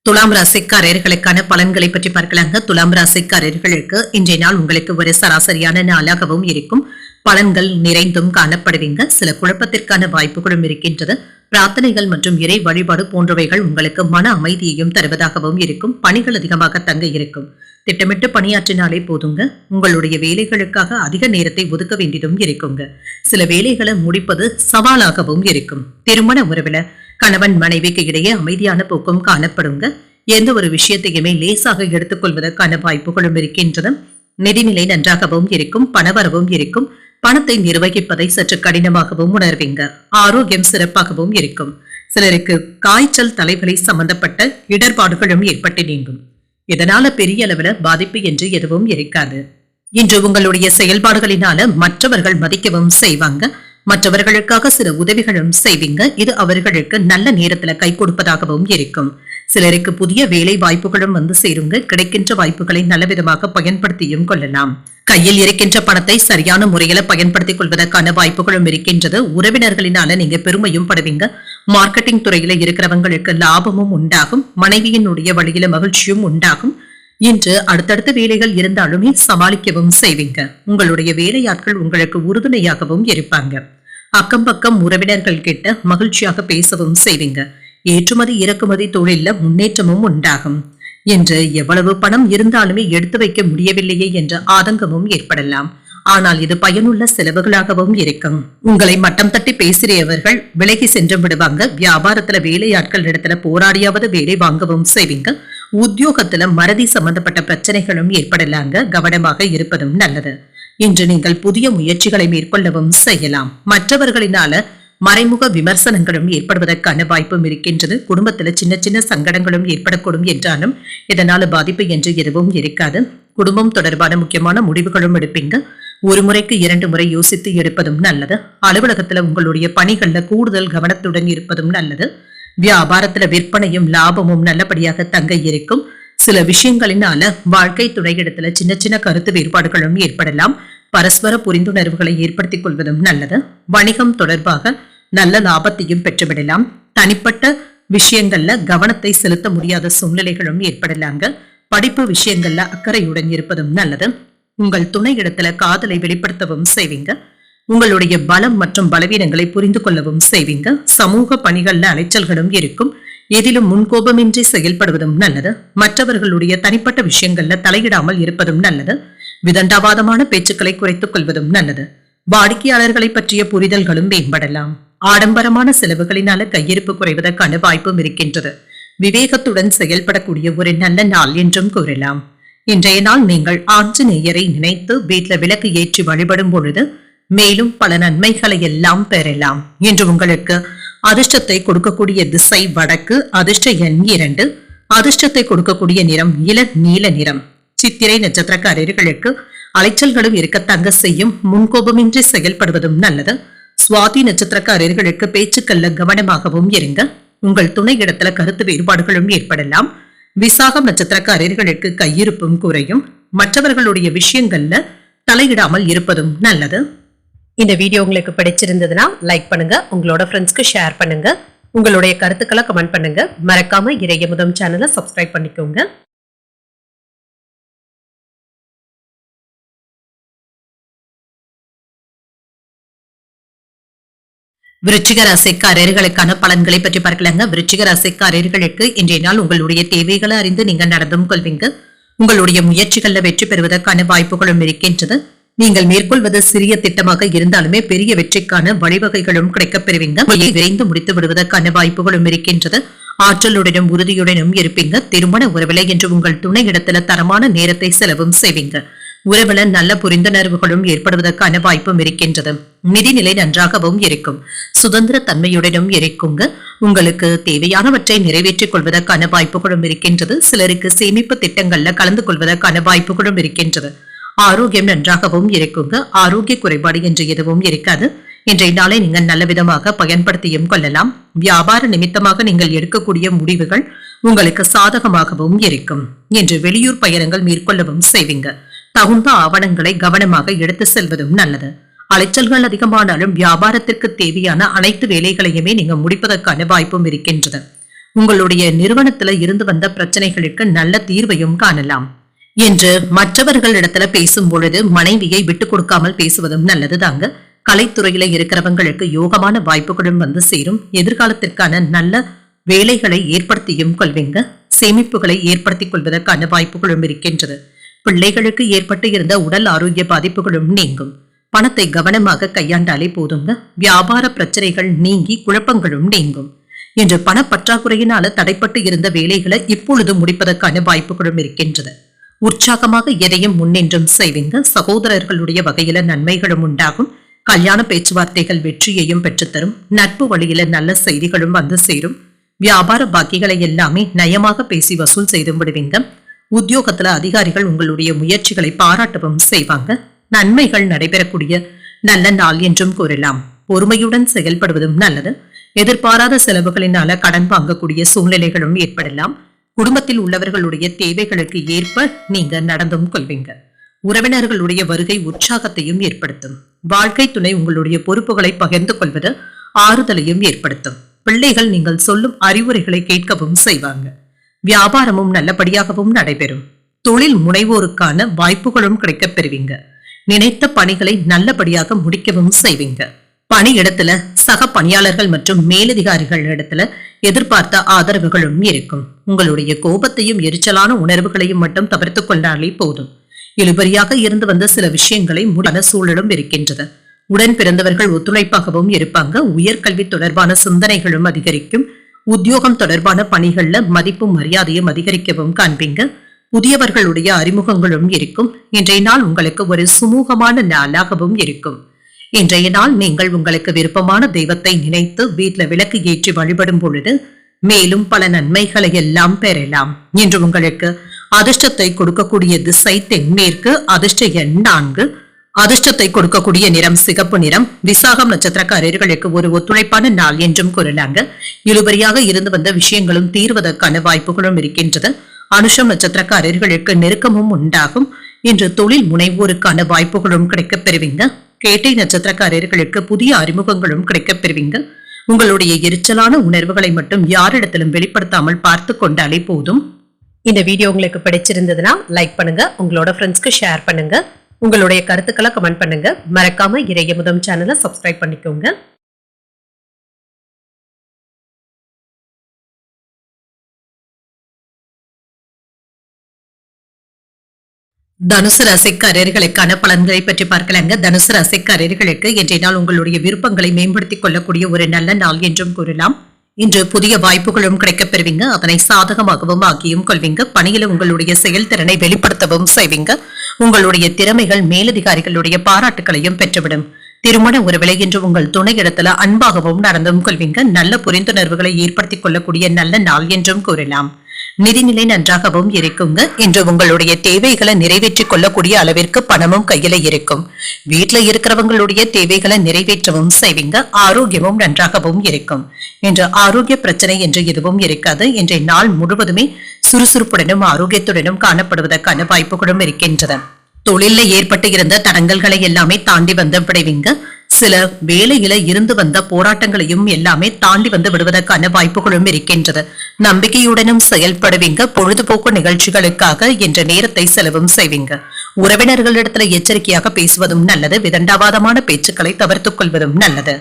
துலாம் ராசிக்காரர்களுக்கான பலன்களை பற்றி பார்க்கலாங்க. துலாம் ராசிக்காரர்களுக்கு இன்றைய நாள் உங்களுக்கு ஒரு சராசரியான நாளாகவும் இருக்கும். பலன்கள் நிறைந்தும் காணப்படுவீங்க. சில குழப்பத்திற்கான வாய்ப்புகளும் இருக்கின்றது. பிரார்த்தனைகள் மற்றும் இறை வழிபாடு போன்றவைகள் உங்களுக்கு மன அமைதியையும் தருவதாகவும் இருக்கும். பணிகள் அதிகமாக தங்க இருக்கும். திட்டமிட்டு பணியாற்றினாலே போதுங்க. உங்களுடைய வேலைகளுக்காக அதிக நேரத்தை ஒதுக்க வேண்டியதும் இருக்குங்க. சில வேலைகளை முடிப்பது சவாலாகவும் இருக்கும். திருமண உறவுல கணவன் மனைவிக்கு இடையே அமைதியான போக்கும் காணப்படுங்க. எந்த ஒரு விஷயத்தையுமே லேசாக எடுத்துக்கொள்வதற்கான வாய்ப்புகளும் இருக்கின்றது. நிதிநிலை நன்றாகவும் இருக்கும். பணவரவும் இருக்கும். பணத்தை நிர்வகிப்பதை சற்று கடினமாகவும் உணர்வீங்க. ஆரோக்கியம் சிறப்பாகவும் இருக்கும். சிலருக்கு காய்ச்சல், தலைவலி சம்பந்தப்பட்ட இடர்பாடுகளும் ஏற்பட்டு நீங்கும். இதனால பெரிய அளவுல பாதிப்பு என்று எதுவும் இருக்காது. இன்று உங்களுடைய செயல்பாடுகளினால மற்றவர்கள் மதிக்கவும் செய்வாங்க. மற்றவர்களுக்காக சில உதவிகளும் செய்வீங்க. இது அவர்களுக்கு நல்ல நேரத்துல கை கொடுப்பதாகவும் இருக்கும். சிலருக்கு புதிய வேலை வாய்ப்புகளும் வந்து சேருங்க. கிடைக்கின்ற வாய்ப்புகளை நல்ல விதமாக பயன்படுத்தியும் கொள்ளலாம். கையில் இருக்கின்ற பணத்தை சரியான முறையில பயன்படுத்திக் கொள்வதற்கான வாய்ப்புகளும் இருக்கின்றது. உறவினர்களினால நீங்க பெருமையும் படுவீங்க. மார்க்கெட்டிங் துறையில இருக்கிறவங்களுக்கு லாபமும் உண்டாகும். மனைவியினுடைய வழியில மகிழ்ச்சியும் உண்டாகும். இன்று அடுத்தடுத்த வேலைகள் இருந்தாலுமே சமாளிக்கவும் செய்வீங்க. உங்களுடைய வேலையாட்கள் உங்களுக்கு உறுதுணையாகவும் இருப்பாங்க. அக்கம் பக்கம் உறவினர்கள் கிட்ட மகிழ்ச்சியாக பேசவும் செய்வீங்க. ஏற்றுமதி இறக்குமதி தொழில முன்னேற்றமும் உண்டாகும். என்று எவ்வளவு பணம் இருந்தாலுமே எடுத்து வைக்க முடியவில்லையே என்ற ஆதங்கமும் ஏற்படலாம். ஆனால் இது பயனுள்ள செலவுகளாகவும் இருக்கும். உங்களை மட்டம் தட்டி பேசியவர்கள் விலகி சென்று விடுவாங்க. வியாபாரத்துல வேலையாட்கள் இடத்துல போராடியாவது வேலை வாங்கவும் செய்வீங்க. உத்தியோகத்துல மறதி சம்பந்தப்பட்ட பிரச்சனைகளும் ஏற்படலாங்க. கவனமாக இருப்பதும் நல்லது. இன்று நீங்கள் புதிய முயற்சிகளை மேற்கொள்ளவும் செய்யலாம். மற்றவர்களினால மறைமுக விமர்சனங்களும் ஏற்படுவதற்கான வாய்ப்பும் இருக்கின்றது. குடும்பத்துல சின்ன சின்ன சங்கடங்களும் ஏற்படக்கூடும் என்றாலும் இதனால பாதிப்பு என்று எதுவும் இருக்காது. குடும்பம் தொடர்பான முக்கியமான முடிவுகளும் எடுப்பீங்க. ஒரு முறைக்கு 2 முறை யோசித்து எடுப்பதும் நல்லது. அலுவலகத்துல உங்களுடைய பணிகள்ல கூடுதல் கவனத்துடன் இருப்பதும் நல்லது. வியாபாரத்துல விற்பனையும் லாபமும் நல்லபடியாக தங்க இருக்கும். சில விஷயங்களினால வாழ்க்கை துணையிடத்துல சின்ன சின்ன கருத்து வேறுபாடுகளும் ஏற்படலாம். பரஸ்பர புரிந்துணர்வுகளை ஏற்படுத்திக் கொள்வதும் நல்லது. வணிகம் தொடர்பாக நல்ல லாபத்தையும் பெற்றுவிடலாம். தனிப்பட்ட விஷயங்கள்ல கவனத்தை செலுத்த முடியாத சூழ்நிலைகளும் ஏற்படலாங்க. படிப்பு விஷயங்கள்ல அக்கறையுடன் இருப்பதும் நல்லது. உங்கள் துணை இடத்துல காதலை வெளிப்படுத்தவும் செய்வீங்க. உங்களுடைய பலம் மற்றும் பலவீனங்களை புரிந்து கொள்ளவும் செய்வீங்க. சமூக பணிகள்ல அலைச்சல்களும் இருக்கும். எதிலும் முன்கோபமின்றி செயல்படுவதும் நல்லது. மற்றவர்களுடைய தனிப்பட்ட விஷயங்கள்ல தலையிடாமல் இருப்பதும் நல்லது. விதண்டாவாதமான பேச்சுக்களை குறைத்துக் கொள்வதும் நல்லது. வாடிக்கையாளர்களை பற்றிய புரிதல்களும் மேம்படலாம். ஆடம்பரமான செலவுகளினால கையிருப்பு குறைவதற்கான வாய்ப்பும் இருக்கின்றது. விவேகத்துடன் செயல்படக்கூடிய ஒரு நல்ல நாள் என்றும் கூறலாம். இன்றைய நாள் நீங்கள் ஆஞ்சநேயரை நினைத்து வீட்டுல விளக்கு ஏற்றி வழிபடும் பொழுது மேலும் பல நன்மைகளை எல்லாம் பெறலாம். இன்று உங்களுக்கு அதிர்ஷ்டத்தை கொடுக்கக்கூடிய திசை வடக்கு, அதிர்ஷ்ட எண் 2, அதிர்ஷ்டத்தை கொடுக்கக்கூடிய நிறம் நீல நிறம். சித்திரை நட்சத்திரக்காரர்களுக்கு அலைச்சல்களும் இருக்கத்தங்க செய்யும். முன்கோபமின்றி செயல்படுவதும் நல்லது. சுவாதி நட்சத்திரக்காரர்களுக்கு பேச்சுக்கல்ல கவனமாகவும் இருங்க. உங்கள் துணை இடத்துல கருத்து வேறுபாடுகளும் ஏற்படலாம். விசாகம் நட்சத்திரக்காரர்களுக்கு கையிருப்பும் குறையும். மற்றவர்களுடைய விஷயங்கள்ல தலையிடாமல் இருப்பதும் நல்லது. இந்த வீடியோ உங்களுக்கு பிடிச்சிருந்ததுன்னா லைக் பண்ணுங்க, உங்களோட ஃப்ரெண்ட்ஸ்க்கு ஷேர் பண்ணுங்க, உங்களுடைய கருத்துக்களை கமெண்ட் பண்ணுங்க. மறக்காம இறையமுதம் சேனலை சப்ஸ்கிரைப் பண்ணிக்கோங்க. விருச்சிக ராசிக்காரர்களுக்கான பலன்களை பற்றி பார்க்கலாங்க. விருச்சிக ராசிக்காரர்களுக்கு இன்றைய நாள் உங்களுடைய தேவைகளை அறிந்து நீங்க நடந்தும் கொள்வீங்க. உங்களுடைய முயற்சிகள்ல வெற்றி பெறுவதற்கான வாய்ப்புகளும் இருக்கின்றது. நீங்கள் மேற்கொள்வது சிறிய திட்டமாக இருந்தாலுமே பெரிய வெற்றிக்கான வழிவகைகளும் கிடைக்கப் பெறுவீங்க. விரைந்து முடித்து விடுவதற்கான வாய்ப்புகளும் இருக்கின்றது. ஆற்றலுடனும் உறுதியுடனும் இருப்பீங்க. திருமண உறவில என்று உங்கள் துணை இடத்துல தரமான நேரத்தை செலவும் செய்வீங்க. உறவுல நல்ல புரிந்துணர்வுகளும் ஏற்படுவதற்கான வாய்ப்பும் இருக்கின்றது. நிதிநிலை நன்றாகவும் இருக்கும். சுதந்திர தன்மையுடனும் இருக்குங்க. உங்களுக்கு தேவையானவற்றை நிறைவேற்றிக் கொள்வதற்கான வாய்ப்புகளும் இருக்கின்றது. சிலருக்கு சேமிப்பு திட்டங்கள்ல கலந்து கொள்வதற்கான வாய்ப்புகளும் இருக்கின்றது. ஆரோக்கியம் நன்றாகவும் இருக்குங்க. ஆரோக்கிய குறைபாடு என்று எதுவும் இருக்காது. இன்றைய நாளை நீங்கள் நல்ல விதமாக பயன்படுத்தியும் கொள்ளலாம். வியாபார நிமித்தமாக நீங்கள் எடுக்கக்கூடிய முடிவுகள் உங்களுக்கு சாதகமாகவும் இருக்கும். இன்று வெளியூர் பயணங்கள் மேற்கொள்ளவும் செய்வீங்க. தகுந்த ஆவணங்களை கவனமாக எடுத்து செல்வதும் நல்லது. அலைச்சல்கள் அதிகமானாலும் வியாபாரத்திற்கு தேவையான அனைத்து வேலைகளையுமே நீங்க முடிப்பதற்கான வாய்ப்பும் இருக்கின்றது. உங்களுடைய நிறுவனத்துல இருந்து வந்த பிரச்சனைகளுக்கு நல்ல தீர்வையும் காணலாம். என்று மற்றவர்களிடத்துல பேசும் பொழுது மனைவியை விட்டுக் கொடுக்காமல் பேசுவதும் நல்லது தாங்க. கலைத்துறையில இருக்கிறவங்களுக்கு யோகமான வாய்ப்புகளும் வந்து சேரும். எதிர்காலத்திற்கான நல்ல வேலைகளை ஏற்படுத்தியும் கொள்வீங்க. சேமிப்புகளை ஏற்படுத்திக் கொள்வதற்கான வாய்ப்புகளும் இருக்கின்றது. பிள்ளைகளுக்கு ஏற்பட்டு இருந்த உடல் ஆரோக்கிய பாதிப்புகளும் நீங்கும். பணத்தை கவனமாக கையாண்டாலே போதுங்க. வியாபார பிரச்சனைகள் நீங்கி குழப்பங்களும் நீங்கும். என்று பணப்பற்றாக்குறையினால தடைப்பட்டு இருந்த வேலைகளை இப்பொழுது முடிப்பதற்கான வாய்ப்புகளும் இருக்கின்றது. உற்சாகமாக எதையும் முன்னின்றும் செய்வீங்க. சகோதரர்களுடைய வகையில நன்மைகளும் உண்டாகும். கல்யாண பேச்சுவார்த்தைகள் வெற்றியையும் பெற்றுத்தரும். நட்பு வழியில நல்ல செய்திகளும் வந்து சேரும். வியாபார பாக்கிகளை எல்லாமே நயமாக பேசி வசூல் செய்து விடுவீங்க. உத்தியோகத்துல அதிகாரிகள் உங்களுடைய முயற்சிகளை பாராட்டவும் செய்வாங்க. நன்மைகள் நடைபெறக்கூடிய நல்ல நாள் என்றும் கூறலாம். பொறுமையுடன் செயல்படுவதும் நல்லது. எதிர்பாராத செலவுகளினால கடன் வாங்கக்கூடிய சூழ்நிலைகளும் ஏற்படலாம். குடும்பத்தில் உள்ளவர்களுடைய தேவைகளுக்கு ஏற்ப நீங்க நடந்தும் கொள்வீங்க. உறவினர்களுடைய வருகை உற்சாகத்தையும் ஏற்படுத்தும். வாழ்க்கை துணை உங்களுடைய பொறுப்புகளை பகிர்ந்து கொள்வது ஆறுதலையும் ஏற்படுத்தும். பிள்ளைகள் நீங்கள் சொல்லும் அறிவுரைகளை கேட்கவும் செய்வாங்க. வியாபாரமும் நல்லபடியாகவும் நடைபெறும். தொழில் முனைவோருக்கான வாய்ப்புகளும் கிடைக்கப் பெறுவீங்க. நினைத்த பணிகளை நல்லபடியாக முடிக்கவும் செய்வீங்க. பணியிடத்துல சக பணியாளர்கள் மற்றும் மேலதிகாரிகள் இடத்துல எதிர்பார்த்த ஆதரவுகளும் இருக்கும். உங்களுடைய கோபத்தையும் எரிச்சலான உணர்வுகளையும் மட்டும் தவிர்த்து கொண்டாலே போதும். இழுபறியாக இருந்து வந்த சில விஷயங்களை முடியான சூழலும் இருக்கின்றது. உடன் பிறந்தவர்கள் ஒத்துழைப்பாகவும் இருப்பாங்க. உயர்கல்வி தொடர்பான சிந்தனைகளும் அதிகரிக்கும். உத்தியோகம் தொடர்பான பணிகள்ல மதிப்பும் மரியாதையும் அதிகரிக்கவும் காண்பீங்க. புதியவர்களுடைய அறிமுகங்களும் இருக்கும். இன்றைய நாள் உங்களுக்கு ஒரு சுமூகமான நாளாகவும் இருக்கும். இன்றைய நாள் நீங்கள் உங்களுக்கு விருப்பமான தெய்வத்தை நினைத்து வீட்டுல விளக்கு ஏற்றி வழிபடும் பொழுது மேலும் பல நன்மைகளை எல்லாம் பெறலாம். இன்று உங்களுக்கு அதிர்ஷ்டத்தை கொடுக்கக்கூடிய திசை தென்மேற்கு. அதிர்ஷ்ட எண் 4. அதிர்ஷ்டத்தை கொடுக்கக்கூடிய நிறம் சிகப்பு நிறம். விசாகம் நட்சத்திரக்காரர்களுக்கு ஒரு ஒத்துழைப்பான நாள் என்றும் கூறலாங்க. இழுபறியாக இருந்து வந்த விஷயங்களும் தீர்வதற்கான வாய்ப்புகளும் இருக்கின்றது. அனுஷம் நட்சத்திரக்காரர்களுக்கு நெருக்கமும் உண்டாகும். இன்று தொழில் முனைவோருக்கான வாய்ப்புகளும் கிடைக்கப் பெறுவீங்க. கேட்டை நட்சத்திரக்காரர்களுக்கு புதிய அறிமுகங்களும் கிடைக்கப் பெறுவீங்க. உங்களுடைய எரிச்சலான உணர்வுகளை மட்டும் யாரிடத்திலும் வெளிப்படுத்தாமல் பார்த்து கொண்டாலே போதும். இந்த வீடியோ உங்களுக்கு பிடிச்சிருந்ததுன்னா லைக் பண்ணுங்க. உங்களோட ஃப்ரெண்ட்ஸ்க்கு ஷேர் பண்ணுங்க. உங்களுடைய கருத்துக்களை கமெண்ட் பண்ணுங்க. மறக்காம இறையமுதம் சேனலை சப்ஸ்கிரைப் பண்ணிக்கோங்க. தனுசு ராசிக்காரர்களுக்கான பலன்களை பற்றி பார்க்கலாங்க. தனுசு ராசிக்காரர்களுக்கு இன்றைய நாள் உங்களுடைய விருப்பங்களை மேம்படுத்திக் கொள்ளக்கூடிய ஒரு நல்ல நாள் என்றும் கூறலாம். இன்று புதிய வாய்ப்புகளும் கிடைக்கப் பெறுவீங்க. அதனை சாதகமாகவும் ஆக்கியும் கொள்வீங்க. பணியில உங்களுடைய செயல்திறனை வெளிப்படுத்தவும் செய்வீங்க. உங்களுடைய திறமைகள் மேலதிகாரிகளுடைய பாராட்டுகளையும் பெற்றுவிடும். திருமண உறவிலை என்று உங்கள் துணை இடத்துல அன்பாகவும் நடந்தும் கொள்வீங்க. நல்ல புரிந்துணர்வுகளை ஏற்படுத்திக் கொள்ளக்கூடிய நல்ல நாள் என்றும் கூறலாம். நிதிநிலை நன்றாகவும் இருக்குங்க. இன்று உங்களுடைய தேவைகளை நிறைவேற்றிக் கொள்ளக்கூடிய அளவிற்கு பணமும் கையில இருக்கும். வீட்டுல இருக்கிறவங்களுடைய தேவைகளை நிறைவேற்றவும் செய்வீங்க. ஆரோக்கியமும் நன்றாகவும் இருக்கும். இன்று ஆரோக்கிய பிரச்சனை என்று எதுவும் இருக்காது. இன்றைய நாள் முழுவதுமே சுறுசுறுப்புடனும் ஆரோக்கியத்துடனும் காணப்படுவதற்கான வாய்ப்புகளும் இருக்கின்றன. தொழில ஏற்பட்டு இருந்த தடங்கல்களை எல்லாமே தாண்டி வந்து விடுவீங்க. சில வேலையில இருந்து வந்த போராட்டங்களையும் எல்லாமே தாண்டி வந்து விடுவதற்கான வாய்ப்புகளும் இருக்கின்றது. நம்பிக்கையுடனும் செயல்படுவீங்க. பொழுதுபோக்கு நிகழ்ச்சிகளுக்காக என்ற நேரத்தை செலவும் செய்வீங்க. உறவினர்களிடத்துல எச்சரிக்கையாக பேசுவதும் நல்லது. விதண்டாவாதமான பேச்சுக்களை தவிர்த்துக் கொள்வதும் நல்லது.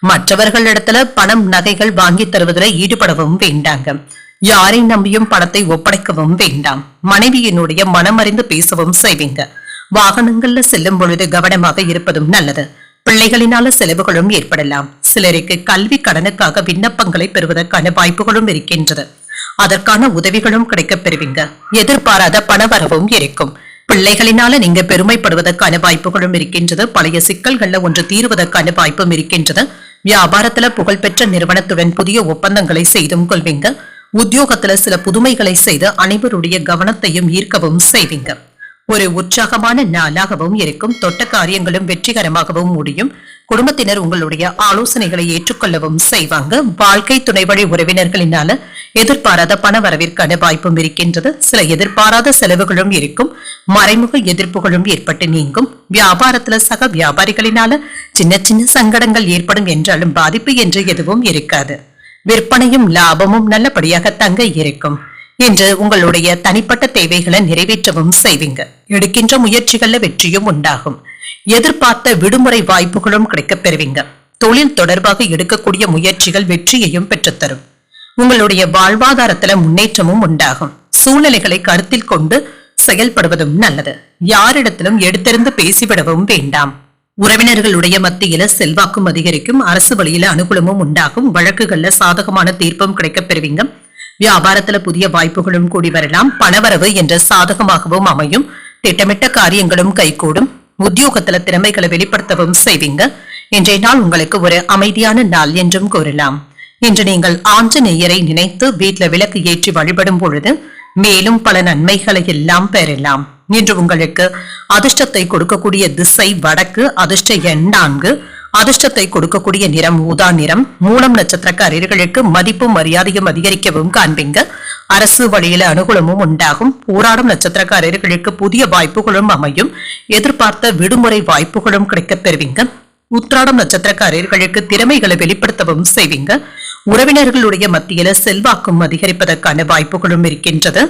மற்றவர்களிடத்துல பணம் நகைகள் வாங்கி தருவதில் ஈடுபடவும் வேண்டாங்க. யாரை நம்பியும் பணத்தை ஒப்படைக்கவும் வேண்டாம். மனைவியினுடைய மனமறிந்து பேசவும் செய்வீங்க. வாகனங்கள்ல செல்லும் பொழுது கவனமாக இருப்பதும் நல்லது. பிள்ளைகளினால செலவுகளும் ஏற்படலாம். சிலருக்கு கல்வி கடனுக்காக விண்ணப்பங்களை பெறுவதற்கான வாய்ப்புகளும் இருக்கின்றது. அதற்கான உதவிகளும் கிடைக்கப் பெறுவீங்க. எதிர்பாராத பணவரவும் இருக்கும். பிள்ளைகளினால நீங்க பெருமைப்படுவதற்கான வாய்ப்புகளும் இருக்கின்றது. பழைய சிக்கல்கள்ல ஒன்று தீர்வதற்கான வாய்ப்பும் இருக்கின்றது. வியாபாரத்துல புகழ்பெற்ற நிறுவனத்துடன் புதிய ஒப்பந்தங்களை செய்தும் கொள்வீங்க. உத்தியோகத்துல சில புதுமைகளை செய்து அனைவருடைய கவனத்தையும் ஈர்க்கவும் செய்வீங்க. ஒரு உற்சாகமான நாளாகவும் இருக்கும். தொட்ட காரியங்களும் வெற்றிகரமாகவும் முடியும். குடும்பத்தினர் உங்களுடைய ஆலோசனைகளை ஏற்றுக்கொள்ளவும் செய்வாங்க. வாழ்க்கை துணை வழி உறவினர்களினால எதிர்பாராத பண வரவிற்கான வாய்ப்பும் இருக்கின்றது. சில எதிர்பாராத செலவுகளும் இருக்கும். மறைமுக எதிர்ப்புகளும் ஏற்பட்டு நீங்கும். வியாபாரத்துல சக வியாபாரிகளினால சின்ன சின்ன சங்கடங்கள் ஏற்படும் என்றாலும் பாதிப்பு என்று எதுவும் இருக்காது. விற்பனையும் லாபமும் நல்லபடியாக தங்க இருக்கும். இன்று உங்களுடைய தனிப்பட்ட தேவைகளை நிறைவேற்றவும் செய்வீங்க. எடுக்கின்ற முயற்சிகள்ல வெற்றியும் உண்டாகும். எதிர்பார்த்த விடுமுறை வாய்ப்புகளும் கிடைக்கப் பெறுவீங்க. தொழில் தொடர்பாக எடுக்கக்கூடிய முயற்சிகள் வெற்றியையும் பெற்றுத்தரும். உங்களுடைய வாழ்வாதாரத்துல முன்னேற்றமும் உண்டாகும். சூழ்நிலைகளை கருத்தில் கொண்டு செயல்படுவதும் நல்லது. யாரிடத்திலும் எடுத்திருந்து பேசிவிடவும் வேண்டாம். உறவினர்களுடைய மத்தியில செல்வாக்கும் அதிகரிக்கும். அரசு வழியில அனுகூலமும் உண்டாகும். வழக்குகள்ல சாதகமான தீர்ப்பும் கிடைக்கப் பெறுவீங்க. வியாபாரத்துல புதிய வாய்ப்புகளும் கூடி வரலாம். பணவரவு என்ற சாதகமாகவும் அமையும். திட்டமிட்ட காரியங்களும் கைகூடும். உத்தியோகத்துல திறமைகளை வெளிப்படுத்தவும் செய்வீங்க. இன்றைய நாள் உங்களுக்கு ஒரு அமைதியான நாள் என்றும் கூறலாம். இன்று நீங்கள் ஆஞ்சநேயரை நினைத்து வீட்டுல விளக்கு ஏற்றி வழிபடும் பொழுது மேலும் பல நன்மைகளை எல்லாம் பெறலாம். இன்று உங்களுக்கு அதிர்ஷ்டத்தை கொடுக்கக்கூடிய திசை வடக்கு. அதிர்ஷ்ட எண் 4. அதிர்ஷ்டத்தை கொடுக்கக்கூடிய நிறம் ஊதா நிறம். மூலம் நட்சத்திரக்காரர்களுக்கு மதிப்பும் மரியாதையும் அதிகரிக்கவும் காண்பீங்க. அரசு வழியில அனுகூலமும் உண்டாகும். போராடும் நட்சத்திரக்காரர்களுக்கு புதிய வாய்ப்புகளும் அமையும். எதிர்பார்த்த விடுமுறை வாய்ப்புகளும் கிடைக்கப் பெறுவீங்க. உத்திராடம் நட்சத்திரக்காரர்களுக்கு திறமைகளை வெளிப்படுத்தவும் செய்வீங்க. உறவினர்களுடைய மத்தியில செல்வாக்கும் அதிகரிப்பதற்கான வாய்ப்புகளும் இருக்கின்றது.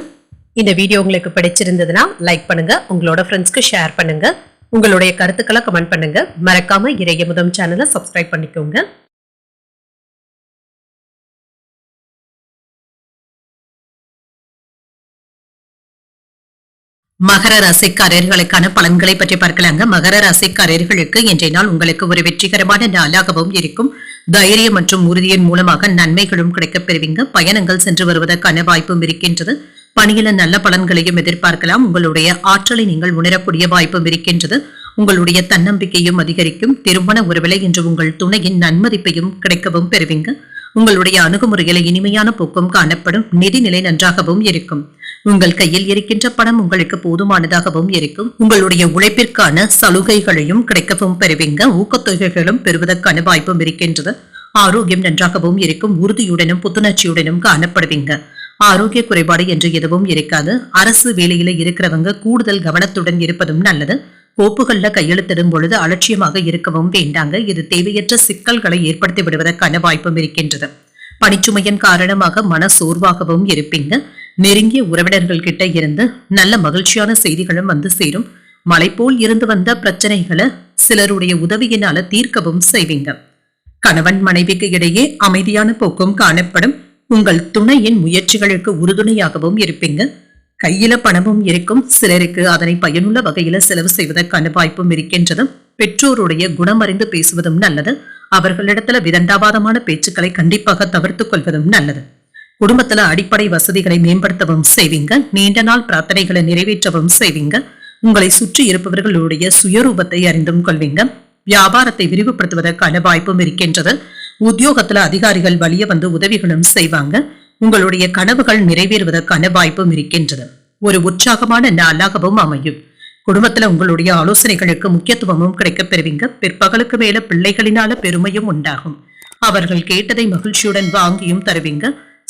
இந்த வீடியோ உங்களுக்கு பிடிச்சிருந்ததுன்னா லைக் பண்ணுங்க. உங்களோட ஃப்ரெண்ட்ஸ்க்கு ஷேர் பண்ணுங்க. உங்களுடைய கருத்துக்களை கமெண்ட் பண்ணுங்க. மறக்காம இறையமுதம் சேனலை சப்ஸ்கிரைப் பண்ணிக்கோங்க. மகர ராசிக்காரர்களுக்கான பலன்களை பற்றி பார்க்கலாங்க. மகர ராசிக்காரர்களுக்கு இன்றைய நாள் உங்களுக்கு ஒரு வெற்றிகரமான நாளாகவும் இருக்கும். தைரியம் மற்றும் உறுதியின் மூலமாக நன்மைகளும் கிடைக்கப் பெறுவீங்க. பயணங்கள் சென்று வருவதற்கான வாய்ப்பும் இருக்கின்றது. பணியில நல்ல பலன்களையும் எதிர்பார்க்கலாம். உங்களுடைய ஆற்றலை நீங்கள் உணரக்கூடிய வாய்ப்பும் இருக்கின்றது. உங்களுடைய தன்னம்பிக்கையும் அதிகரிக்கும். திருமண உறவிலை என்று உங்கள் துணையின் நன்மதிப்பையும் கிடைக்கவும் பெறுவீங்க. உங்களுடைய அணுகுமுறையில இனிமையான போக்கும் காணப்படும். நிதிநிலை நன்றாகவும் இருக்கும். உங்கள் கையில் இருக்கின்ற பணம் உங்களுக்கு போதுமானதாகவும் இருக்கும். உங்களுடைய உழைப்பிற்கான சலுகைகளையும் கிடைக்கவும் பெறுவீங்க. ஊக்கத்தொகைகளும் பெறுவதற்கான வாய்ப்பும் இருக்கின்றது. ஆரோக்கியம் நன்றாகவும் இருக்கும். உறுதியுடனும் புத்துணர்ச்சியுடனும் காணப்படுவீங்க. ஆரோக்கிய குறைபாடு என்று எதுவும் இருக்காது. அரசு வேலையில இருக்கிறவங்க கூடுதல் கவனத்துடன் இருப்பதும் நல்லது. கோப்புகள்ல கையெழுத்திடும் பொழுது அலட்சியமாக இருக்கவும் வேண்டாங்க. இது தேவையற்ற சிக்கல்களை ஏற்படுத்தி விடுவதற்கான வாய்ப்பும் இருக்கின்றது. பணிச்சுமையின் காரணமாக மன சோர்வாகவும் இருப்பீங்க. நெருங்கிய உறவினர்கள் கிட்ட இருந்து நல்ல மகிழ்ச்சியான செய்திகளும் வந்து சேரும். மலை போல் இருந்து வந்த பிரச்சனைகளை சிலருடைய உதவியினால தீர்க்கவும் செய்வீங்க. கணவன் மனைவிக்கு இடையே அமைதியான போக்கும் காணப்படும். உங்கள் துணையின் முயற்சிகளுக்கு உறுதுணையாகவும் இருப்பீங்க. கையில பணமும் இருக்கும். சிலருக்கு அதனை பயனுள்ள வகையில செலவு செய்வதற்கான வாய்ப்பும் இருக்கின்றது. பெற்றோருடைய குணமறிந்து பேசுவதும் நல்லது. அவர்களிடத்துல விதண்டாவாதமான பேச்சுக்களை கண்டிப்பாக தவிர்த்துக் கொள்வதும் நல்லது. குடும்பத்துல அடிப்படை வசதிகளை மேம்படுத்தவும் செய்வீங்க. நீண்ட நாள் பிரார்த்தனைகளை நிறைவேற்றவும் செய்வீங்க. உங்களை சுற்றி இருப்பவர்களுடைய சுயரூபத்தை அறிந்தும் கொள்வீங்க. வியாபாரத்தை விரிவுபடுத்துவதற்கான வாய்ப்பும் இருக்கின்றது. உத்தியோகத்துல அதிகாரிகள் வலிய வந்து உதவிகளும் செய்வாங்க. உங்களுடைய கனவுகள் நிறைவேறுவதற்கான வாய்ப்பும் இருக்கின்றது. ஒரு உற்சாகமான நாளாகவும் அமையும். குடும்பத்துல உங்களுடைய ஆலோசனைகளுக்கு முக்கியத்துவமும் கிடைக்கப் பெறுவீங்க. பிற்பகலுக்கு மேல பிள்ளைகளினால பெருமையும் உண்டாகும். அவர்கள் கேட்டதை மகிழ்ச்சியுடன் வாங்கியும் தருவீங்க.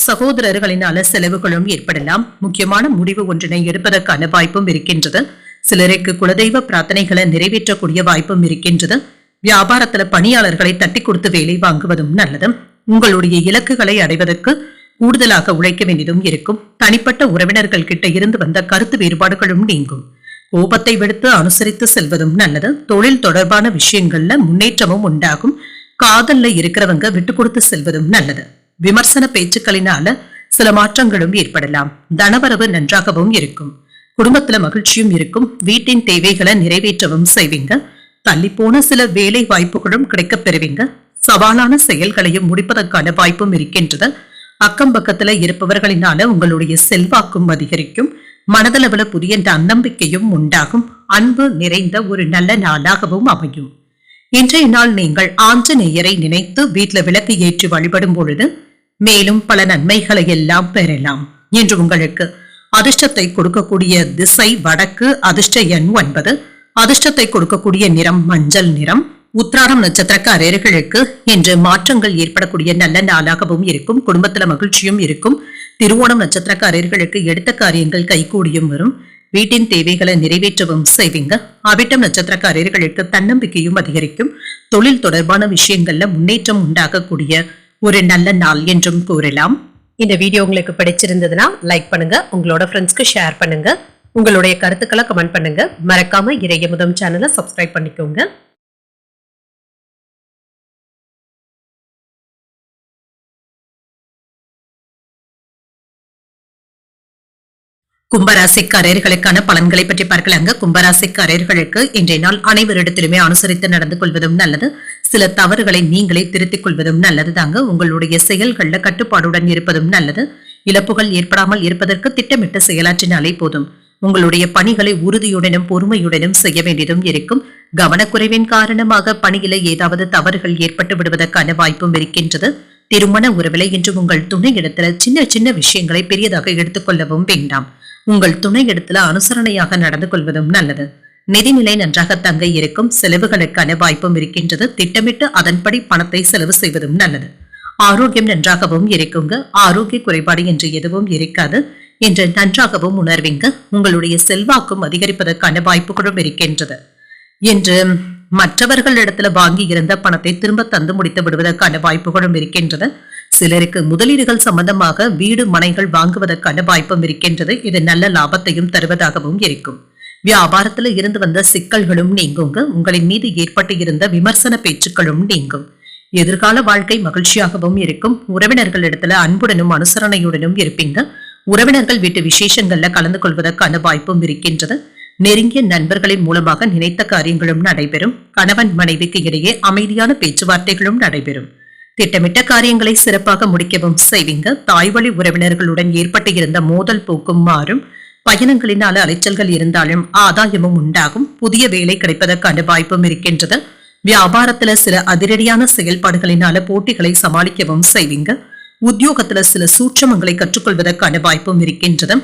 சகோதரர்களினால செலவுகளும் ஏற்படலாம். முக்கியமான முடிவு ஒன்றினை எடுப்பதற்கான வாய்ப்பும் இருக்கின்றது. சிலருக்கு குலதெய்வ பிரார்த்தனைகளை நிறைவேற்றக்கூடிய வாய்ப்பும் இருக்கின்றது. வியாபாரத்துல பணியாளர்களை தட்டி கொடுத்து வேலை வாங்குவதும் நல்லது. உங்களுடைய இலக்குகளை அடைவதற்கு கூடுதலாக உழைக்க வேண்டியதும் இருக்கும். தனிப்பட்ட உறவினர்கள் கிட்ட இருந்து வந்த கருத்து வேறுபாடுகளும் நீங்கும். கோபத்தை விடுத்து அனுசரித்து செல்வதும் நல்லது. தொழில் தொடர்பான விஷயங்கள்ல முன்னேற்றமும் உண்டாகும். காதல்ல இருக்கிறவங்க விட்டு கொடுத்து செல்வதும் நல்லது. விமர்சன பேச்சுக்களினால சில மாற்றங்களும் ஏற்படலாம். தனவரவு நன்றாகவும் இருக்கும். குடும்பத்துல மகிழ்ச்சியும் இருக்கும். வீட்டின் தேவைகளை நிறைவேற்றவும் செய்வீங்க. தள்ளி போன சில வேலை வாய்ப்புகளும் கிடைக்கப் பெறுவீங்க. சவாலான செயல்களையும் முடிப்பதற்கான வாய்ப்பும் இருக்கின்றது. அக்கம் பக்கத்துல இருப்பவர்களினால உங்களுடைய செல்வாக்கும் அதிகரிக்கும். மனதளவுல புதிய தன்னம்பிக்கையும் உண்டாகும். அன்பு நிறைந்த ஒரு நல்ல நாளாகவும் அமையும். இன்றைய நாள் நீங்கள் ஆஞ்சநேயரை நினைத்து வீட்டுல விளக்கு ஏற்றி வழிபடும் பொழுது மேலும் பல நன்மைகளை எல்லாம் பெறலாம். இன்று உங்களுக்கு அதிர்ஷ்டத்தை கொடுக்கக்கூடிய திசை வடக்கு. அதிர்ஷ்ட எண் 9. அதிர்ஷ்டத்தை கொடுக்கக்கூடிய நிறம் மஞ்சள் நிறம். உத்திராடம் நட்சத்திரக்காரர்களுக்கு இன்று மாற்றங்கள் ஏற்படக்கூடிய நல்ல நாளாகவும் இருக்கும். குடும்பத்துல மகிழ்ச்சியும் இருக்கும். திருவோணம் நட்சத்திரக்காரர்களுக்கு எடுத்த காரியங்கள் கைகூடியும் வரும். வீட்டின் தேவைகளை நிறைவேற்றவும் செய்வீங்க. அவிட்டம் நட்சத்திரக்காரர்களுக்கு தன்னம்பிக்கையும் அதிகரிக்கும். தொழில் தொடர்பான விஷயங்கள்ல முன்னேற்றம் உண்டாகக்கூடிய ஒரு நல்ல நாள் என்றும் கூறலாம். இந்த வீடியோ உங்களுக்கு பிடிச்சிருந்ததுன்னா லைக் பண்ணுங்க, உங்களோட ஃப்ரெண்ட்ஸ்க்கு ஷேர் பண்ணுங்க, உங்களுடைய கருத்துக்களை கமெண்ட் பண்ணுங்க. மறக்காம இறையமுதம் சேனலை சப்ஸ்கிரைப் பண்ணிக்கோங்க. கும்பராசிக்காரர்களுக்கான பலன்களை பற்றி பார்க்கலாங்க. கும்பராசிக்காரர்களுக்கு இன்றைய நாள் அனைவரிடத்திலுமே அனுசரித்து நடந்து கொள்வதும் நல்லது. சில தவறுகளை நீங்களே திருத்திக் கொள்வதும் நல்லது தாங்க. உங்களுடைய செயல்கள்ல கட்டுப்பாடுடன் இருப்பதும் நல்லது. இழப்புகள் ஏற்படாமல் இருப்பதற்கு திட்டமிட்டு செயலாற்றினாலே போதும். உங்களுடைய பணிகளை உறுதியுடனும் பொறுமையுடனும் செய்ய வேண்டியதும் இருக்கும். கவனக்குறைவின் காரணமாக பணியில ஏதாவது தவறுகள் ஏற்பட்டு விடுவதற்கான வாய்ப்பும் இருக்கின்றது. திருமண உறவிலை இன்று உங்கள் துணை இடத்துல சின்ன சின்ன விஷயங்களை பெரியதாக எடுத்துக்கொள்ளவும் வேண்டாம். உங்கள் துணை இடத்துல அனுசரணையாக நடந்து கொள்வதும் நல்லது. நிதிநிலை நன்றாக தங்க இருக்கும். செலவுகளுக்கான வாய்ப்பும் இருக்கின்றது. திட்டமிட்டு அதன்படி பணத்தை செலவு செய்வதும் நல்லது. ஆரோக்கியம் நன்றாகவும் இருக்குங்க. ஆரோக்கிய குறைபாடு என்று எதுவும் இருக்காது என்று நன்றாகவும் உணர்வீங்க. உங்களுடைய செல்வாக்கும் அதிகரிப்பதற்கான வாய்ப்புகளும் இருக்கின்றது. என்று மற்றவர்களிடத்துல வாங்கி இருந்த பணத்தை திரும்ப தந்து முடித்து விடுவதற்கான வாய்ப்புகளும் இருக்கின்றது. சிலருக்கு முதலீடுகள் சம்பந்தமாக வீடு மனைகள் வாங்குவதற்கான வாய்ப்பும் இருக்கின்றது. இது நல்ல லாபத்தையும் தருவதாகவும் இருக்கும். வியாபாரத்துல இருந்து வந்த சிக்கல்களும் நீங்குங்க. உங்களின் மீது ஏற்பட்டு இருந்த விமர்சன பேச்சுக்களும் நீங்கும். எதிர்கால வாழ்க்கை மகிழ்ச்சியாகவும் இருக்கும். உறவினர்களிடத்துல அன்புடனும் அனுசரணையுடனும் இருப்பீங்க. உறவினர்கள் வீட்டு விசேஷங்கள்ல கலந்து கொள்வதற்கான வாய்ப்பும் இருக்கின்றது. நெருங்கிய நண்பர்களின் மூலமாக நினைத்த காரியங்களும் நடைபெறும். கணவன் மனைவிக்கு இடையே அமைதியான பேச்சுவார்த்தைகளும் நடைபெறும். திட்டமிட்ட காரியங்களை சிறப்பாக முடிக்கவும் செய்வீங்க. தாய்வழி உறவினர்களுடன் ஏற்பட்டு இருந்த மோதல் போக்கும் மாறும். பயணங்களினால அலைச்சல்கள் இருந்தாலும் ஆதாயமும் உண்டாகும். புதிய வேலை கிடைப்பதற்கான வாய்ப்பும் இருக்கின்றது. வியாபாரத்துல சில அதிரடியான செயல்பாடுகளினால போட்டிகளை சமாளிக்கவும் செய்வீங்க. உத்தியோகத்துல சில சூட்சமங்களை கற்றுக்கொள்வதற்கான வாய்ப்பும் இருக்கின்றது.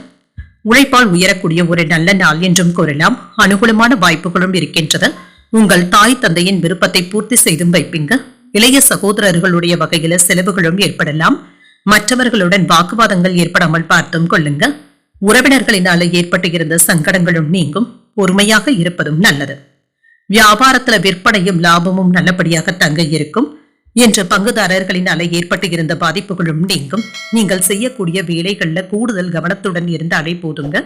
உழைப்பால் உயரக்கூடிய ஒரு நல்ல நாள் என்றும் கூறலாம். அனுகூலமான வாய்ப்புகளும் இருக்கின்றது. உங்கள் தாய் தந்தையின் விருப்பத்தை பூர்த்தி செய்தும் வைப்பீங்க. இளைய சகோதரர்களுடைய வகையில செலவுகளும் ஏற்படலாம். மற்றவர்களுடன் வாக்குவாதங்கள் ஏற்படாமல் பார்த்தும் கொள்ளுங்க. உறவினர்களினால ஏற்பட்டு இருந்த சங்கடங்களும் நீங்கும். பொறுமையாக இருப்பதும் நல்லது. வியாபாரத்துல விற்பனையும் லாபமும் நல்லபடியாக தங்க இருக்கும். என்ற பங்குதாரர்களினால ஏற்பட்டு இருந்த பாதிப்புகளும் நீங்கும். நீங்கள் செய்யக்கூடிய வேலைகள்ல கூடுதல் கவனத்துடன் இருந்தாலே போதுங்க.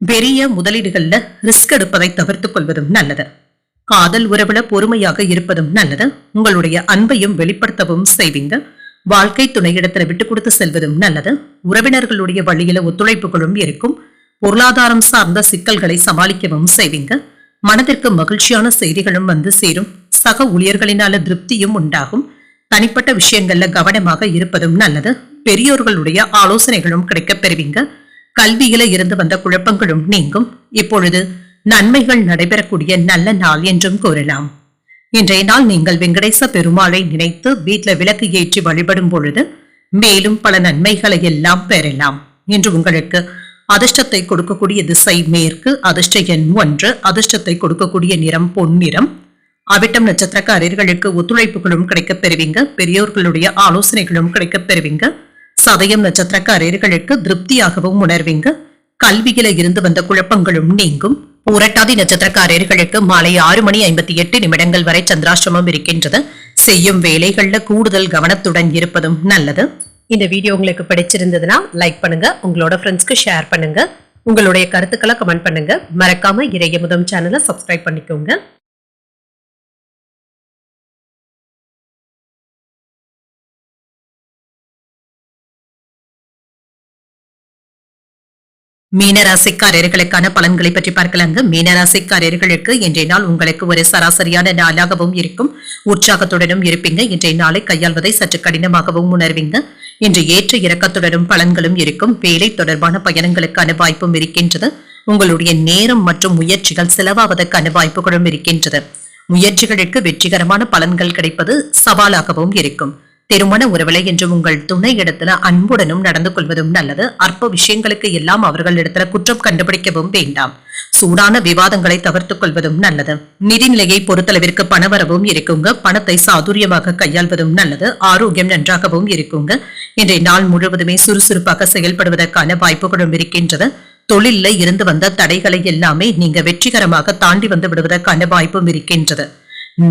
பெரிய முதலீடுகள்ல ரிஸ்க் எடுப்பதை தவிர்த்துக் கொள்வதும் நல்லது. காதல் உறவுல பொறுமையாக இருப்பதும் நல்லது. உங்களுடைய அன்பையும் வெளிப்படுத்தவும் செய்வீங்க. வாழ்க்கை துணையிடத்துல விட்டு கொடுத்து செல்வதும் நல்லது. உறவினர்களுடைய வழியில ஒத்துழைப்புகளும் இருக்கும். பொருளாதாரம் சார்ந்த சிக்கல்களை சமாளிக்கவும் செய்வீங்க. மனதிற்கு மகிழ்ச்சியான செய்திகளும் வந்து சேரும். சக ஊழியர்களினால திருப்தியும் உண்டாகும். தனிப்பட்ட விஷயங்கள்ல கவனமாக இருப்பதும் நல்லது. பெரியோர்களுடைய ஆலோசனைகளும் கிடைக்கப் பெறுவீங்க. கல்வியில இருந்து வந்த குழப்பங்களும் நீங்கும். இப்பொழுது நன்மைகள் நடைபெறக்கூடிய நல்ல நாள் என்றும் கூறலாம். இன்றைய நாள் நீங்கள் வெங்கடேச பெருமாளை நினைத்து வீட்டுல விளக்கு ஏற்றி வழிபடும் பொழுது மேலும் பல நன்மைகளை எல்லாம் பெறலாம். இன்று உங்களுக்கு அதிர்ஷ்டத்தை கொடுக்கக்கூடிய திசை மேற்கு. அதிர்ஷ்ட எண் 1. அதிர்ஷ்டத்தை கொடுக்கக்கூடிய நிறம் பொன்னிறம். அவிட்டம் நட்சத்திரக்காரர்களுக்கு ஒத்துழைப்புகளும் கிடைக்கப் பெறுவீங்க. பெரியோர்களுடைய ஆலோசனைகளும் கிடைக்கப் பெறுவீங்க. சதயம் நட்சத்திரக்காரர்களுக்கு திருப்தியாகவும் உணர்வீங்க. கல்வியில இருந்து வந்த குழப்பங்களும் நீங்கும். புரட்டாதி நட்சத்திரக்காரர்களுக்கு மாலை 6:58 வரை சந்திராஷ்டிரமம் இருக்கின்றது. செய்யும் வேலைகள்ல கூடுதல் கவனத்துடன் இருப்பதும் நல்லது. இந்த வீடியோ உங்களுக்கு பிடிச்சிருந்ததுன்னா லைக் பண்ணுங்க, உங்களோட ஃப்ரெண்ட்ஸ்க்கு ஷேர் பண்ணுங்க, உங்களுடைய கருத்துக்களை கமெண்ட் பண்ணுங்க. மறக்காம இறையமுதம் சேனலை சப்ஸ்கிரைப் பண்ணிக்கோங்க. மீனராசிக்காரர்களுக்கான பலன்களை பற்றி பார்க்கலாங்க. மீனராசிக்காரர்களுக்கு இன்றைய நாள் உங்களுக்கு ஒரு சராசரியான நாளாகவும் இருக்கும். உற்சாகத்துடனும் இருப்பீங்க. இன்றைய நாளை கையாள்வதை சற்று கடினமாகவும் உணர்வீங்க. இன்று ஏற்ற இறக்கத்துடனும் பலன்களும் இருக்கும். வேலை தொடர்பான பயணங்களுக்கான வாய்ப்பும் இருக்கின்றது. உங்களுடைய நேரம் மற்றும் முயற்சிகள் செலவாவதற்கான வாய்ப்புகளும் இருக்கின்றது. முயற்சிகளுக்கு வெற்றிகரமான பலன்கள் கிடைப்பது சவாலாகவும் இருக்கும். திருமண உறவிலை என்று உங்கள் துணை இடத்துல அன்புடனும் நடந்து கொள்வதும் நல்லது. அற்ப விஷயங்களுக்கு எல்லாம் அவர்களிடத்துல குற்றம் கண்டுபிடிக்கவும் வேண்டாம். சூடான விவாதங்களை தவிர்த்துக் கொள்வதும் நல்லது. நிதிநிலையை பொறுத்தளவிற்கு பணவரவும் இருக்குங்க. பணத்தை சாதுரியமாக கையாள்வதும் நல்லது. ஆரோக்கியம் நன்றாகவும் இருக்குங்க. இன்றைய நாள் முழுவதுமே சுறுசுறுப்பாக செயல்படுவதற்கான வாய்ப்புகளும் இருக்கின்றது. தொழில இருந்து வந்த தடைகளை எல்லாமே நீங்க வெற்றிகரமாக தாண்டி வந்து விடுவதற்கான வாய்ப்பும் இருக்கின்றது.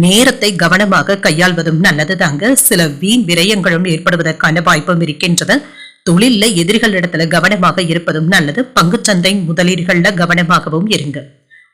நேரத்தை கவனமாக கையாள்வதும் நல்லதுதாங்க. சில வீண் விரயங்களும் ஏற்படுவதற்கான வாய்ப்பும் இருக்கின்றது. தொழில எதிரிகளிடத்துல கவனமாக இருப்பதும் நல்லது. பங்குச்சந்தை முதலீடுகள்ல கவனமாகவும் இருங்க.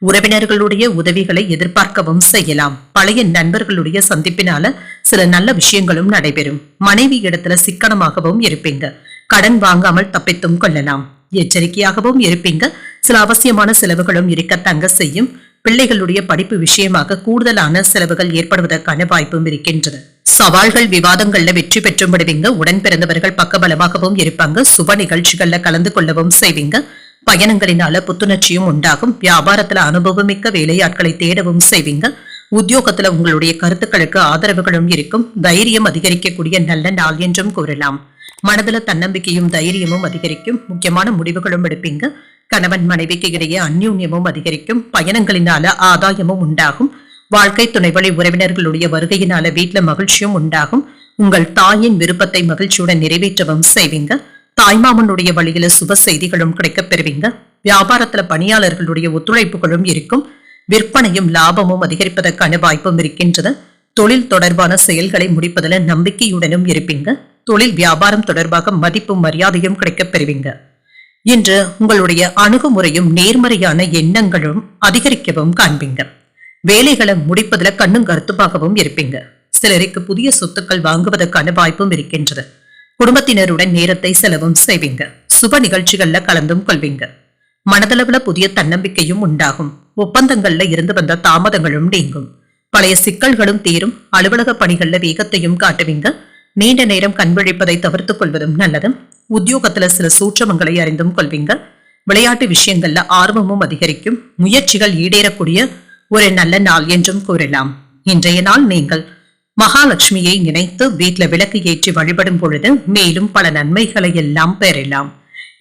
உறவினர்களுடைய உதவிகளை எதிர்பார்க்கவும் செய்யலாம். பழைய நண்பர்களுடைய சந்திப்பினால சில நல்ல விஷயங்களும் நடைபெறும். மனைவி இடத்துல சிக்கனமாகவும் இருப்பீங்க. கடன் வாங்காமல் தப்பித்தும் கொள்ளலாம். எச்சரிக்கையாகவும் இருப்பீங்க. சில அவசியமான செலவுகளும் இருக்கத்தாங்க செய்யும். பிள்ளைகளுடைய படிப்பு விஷயமாக கூடுதலான செலவுகள் ஏற்படுவதற்கான வாய்ப்பும் இருக்கின்றது. சவால்கள் விவாதங்கள்ல வெற்றி பெற்றும் விடுவீங்க. உடன் பிறந்தவர்கள் பக்கபலமாகவும் இருப்பாங்க. சுப நிகழ்ச்சிகள்ல கலந்து கொள்ளவும் செய்வீங்க. பயணங்களினால புத்துணர்ச்சியும் உண்டாகும். வியாபாரத்துல அனுபவமிக்க வேலையாட்களை தேடவும் செய்வீங்க. உத்தியோகத்துல உங்களுடைய கருத்துக்களுக்கு ஆதரவுகளும் இருக்கும். தைரியம் அதிகரிக்கக்கூடிய நல்ல நாள் என்றும் கூறலாம். மனதுல தன்னம்பிக்கையும் தைரியமும் அதிகரிக்கும். முக்கியமான முடிவுகளும் எடுப்பீங்க. கணவன் மனைவிக்கு இடையே அந்யூன்யமும் அதிகரிக்கும். பயணங்களினால ஆதாயமும் உண்டாகும். வாழ்க்கை துணைவழி உறவினர்களுடைய வருகையினால வீட்டுல மகிழ்ச்சியும் உண்டாகும். உங்கள் தாயின் விருப்பத்தை மகிழ்ச்சியுடன் நிறைவேற்றவும் செய்வீங்க. தாய்மாமனுடைய வழியில சுப செய்திகளும் கிடைக்கப் பெறுவீங்க. வியாபாரத்துல பணியாளர்களுடைய ஒத்துழைப்புகளும் இருக்கும். விற்பனையும் லாபமும் அதிகரிப்பதற்கான வாய்ப்பும் இருக்கின்றது. தொழில் தொடர்பான செயல்களை முடிப்பதில் நம்பிக்கையுடனும் இருப்பீங்க. தொழில் வியாபாரம் தொடர்பாக மதிப்பும் மரியாதையும் கிடைக்கப் பெறுவீங்க. இன்று உங்களுடைய அணுகுமுறையும் நேர்மறையான எண்ணங்களும் அதிகரிக்கவும் காண்பீங்க. வேலைகளை முடிப்பதுல கண்ணும் கருத்துப்பாகவும் இருப்பீங்க. சிலருக்கு புதிய சொத்துக்கள் வாங்குவதற்கான வாய்ப்பும் இருக்கின்றது. குடும்பத்தினருடன் நேரத்தை செலவும் செய்வீங்க. சுப நிகழ்ச்சிகள்ல கலந்தும் கொள்வீங்க. மனதளவுல புதிய தன்னம்பிக்கையும் உண்டாகும். ஒப்பந்தங்கள்ல இருந்து வந்த தாமதங்களும் நீங்கும். பழைய சிக்கல்களும் தீரும். அலுவலக பணிகள்ல வேகத்தையும் காட்டுவீங்க. நீண்ட நேரம் கண்விழிப்பதை தவிர்த்துக் கொள்வதும் நல்லது. உத்தியோகத்துல சில சூட்சமங்களை அறிந்தும் கொள்வீங்க. விளையாட்டு விஷயங்கள்ல ஆர்வமும் அதிகரிக்கும். முயற்சிகள் ஈடேறக்கூடிய ஒரு நல்ல நாள் என்றும் கூறலாம். இன்றைய நாள் நீங்கள் மகாலட்சுமியை நினைத்து வீட்டுல விளக்கு ஏற்றி வழிபடும் பொழுது மேலும் பல நன்மைகளை எல்லாம் பெறலாம்.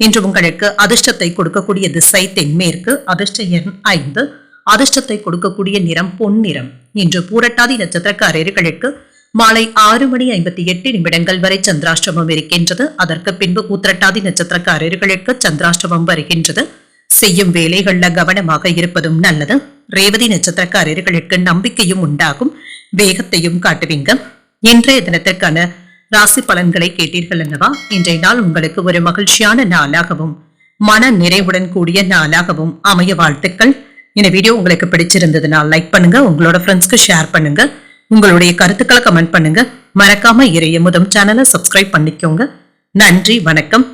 இன்று உங்களுக்கு அதிர்ஷ்டத்தை கொடுக்கக்கூடிய திசை தென்மேற்கு. அதிர்ஷ்ட எண் 5. அதிர்ஷ்டத்தை கொடுக்கக்கூடிய நிறம் பொன்னிறம். இன்று பூரட்டாதி நட்சத்திரக்காரர்களுக்கு மாலை 6:58 வரை சந்திராஷ்டமம் இருக்கின்றது. அதற்கு பின்பு உத்திரட்டாதி நட்சத்திரக்காரர்களுக்கு சந்திராஷ்டமம் வருகின்றது. செய்யும் வேலைகள்ல கவனமாக இருப்பதும் நல்லது. ரேவதி நட்சத்திரக்காரர்களுக்கு நம்பிக்கையும் உண்டாகும். வேகத்தையும் காட்டுவீங்க. இன்றைய தினத்திற்கான ராசி பலன்களை கேட்டீர்கள் அல்லவா? இன்றைய நாள் உங்களுக்கு ஒரு மகிழ்ச்சியான நாளாகவும் மன நிறைவுடன் கூடிய நாளாகவும் அமைய வாழ்த்துக்கள். இந்த வீடியோ உங்களுக்கு பிடிச்சிருந்ததுன்னா லைக் பண்ணுங்க. உங்களோட ஃப்ரெண்ட்ஸ்க்கு ஷேர் பண்ணுங்க. உங்களுடைய கருத்துக்களை கமெண்ட் பண்ணுங்க. மறக்காம இறையமுதம் சேனலை சப்ஸ்கிரைப் பண்ணிக்கோங்க. நன்றி, வணக்கம்.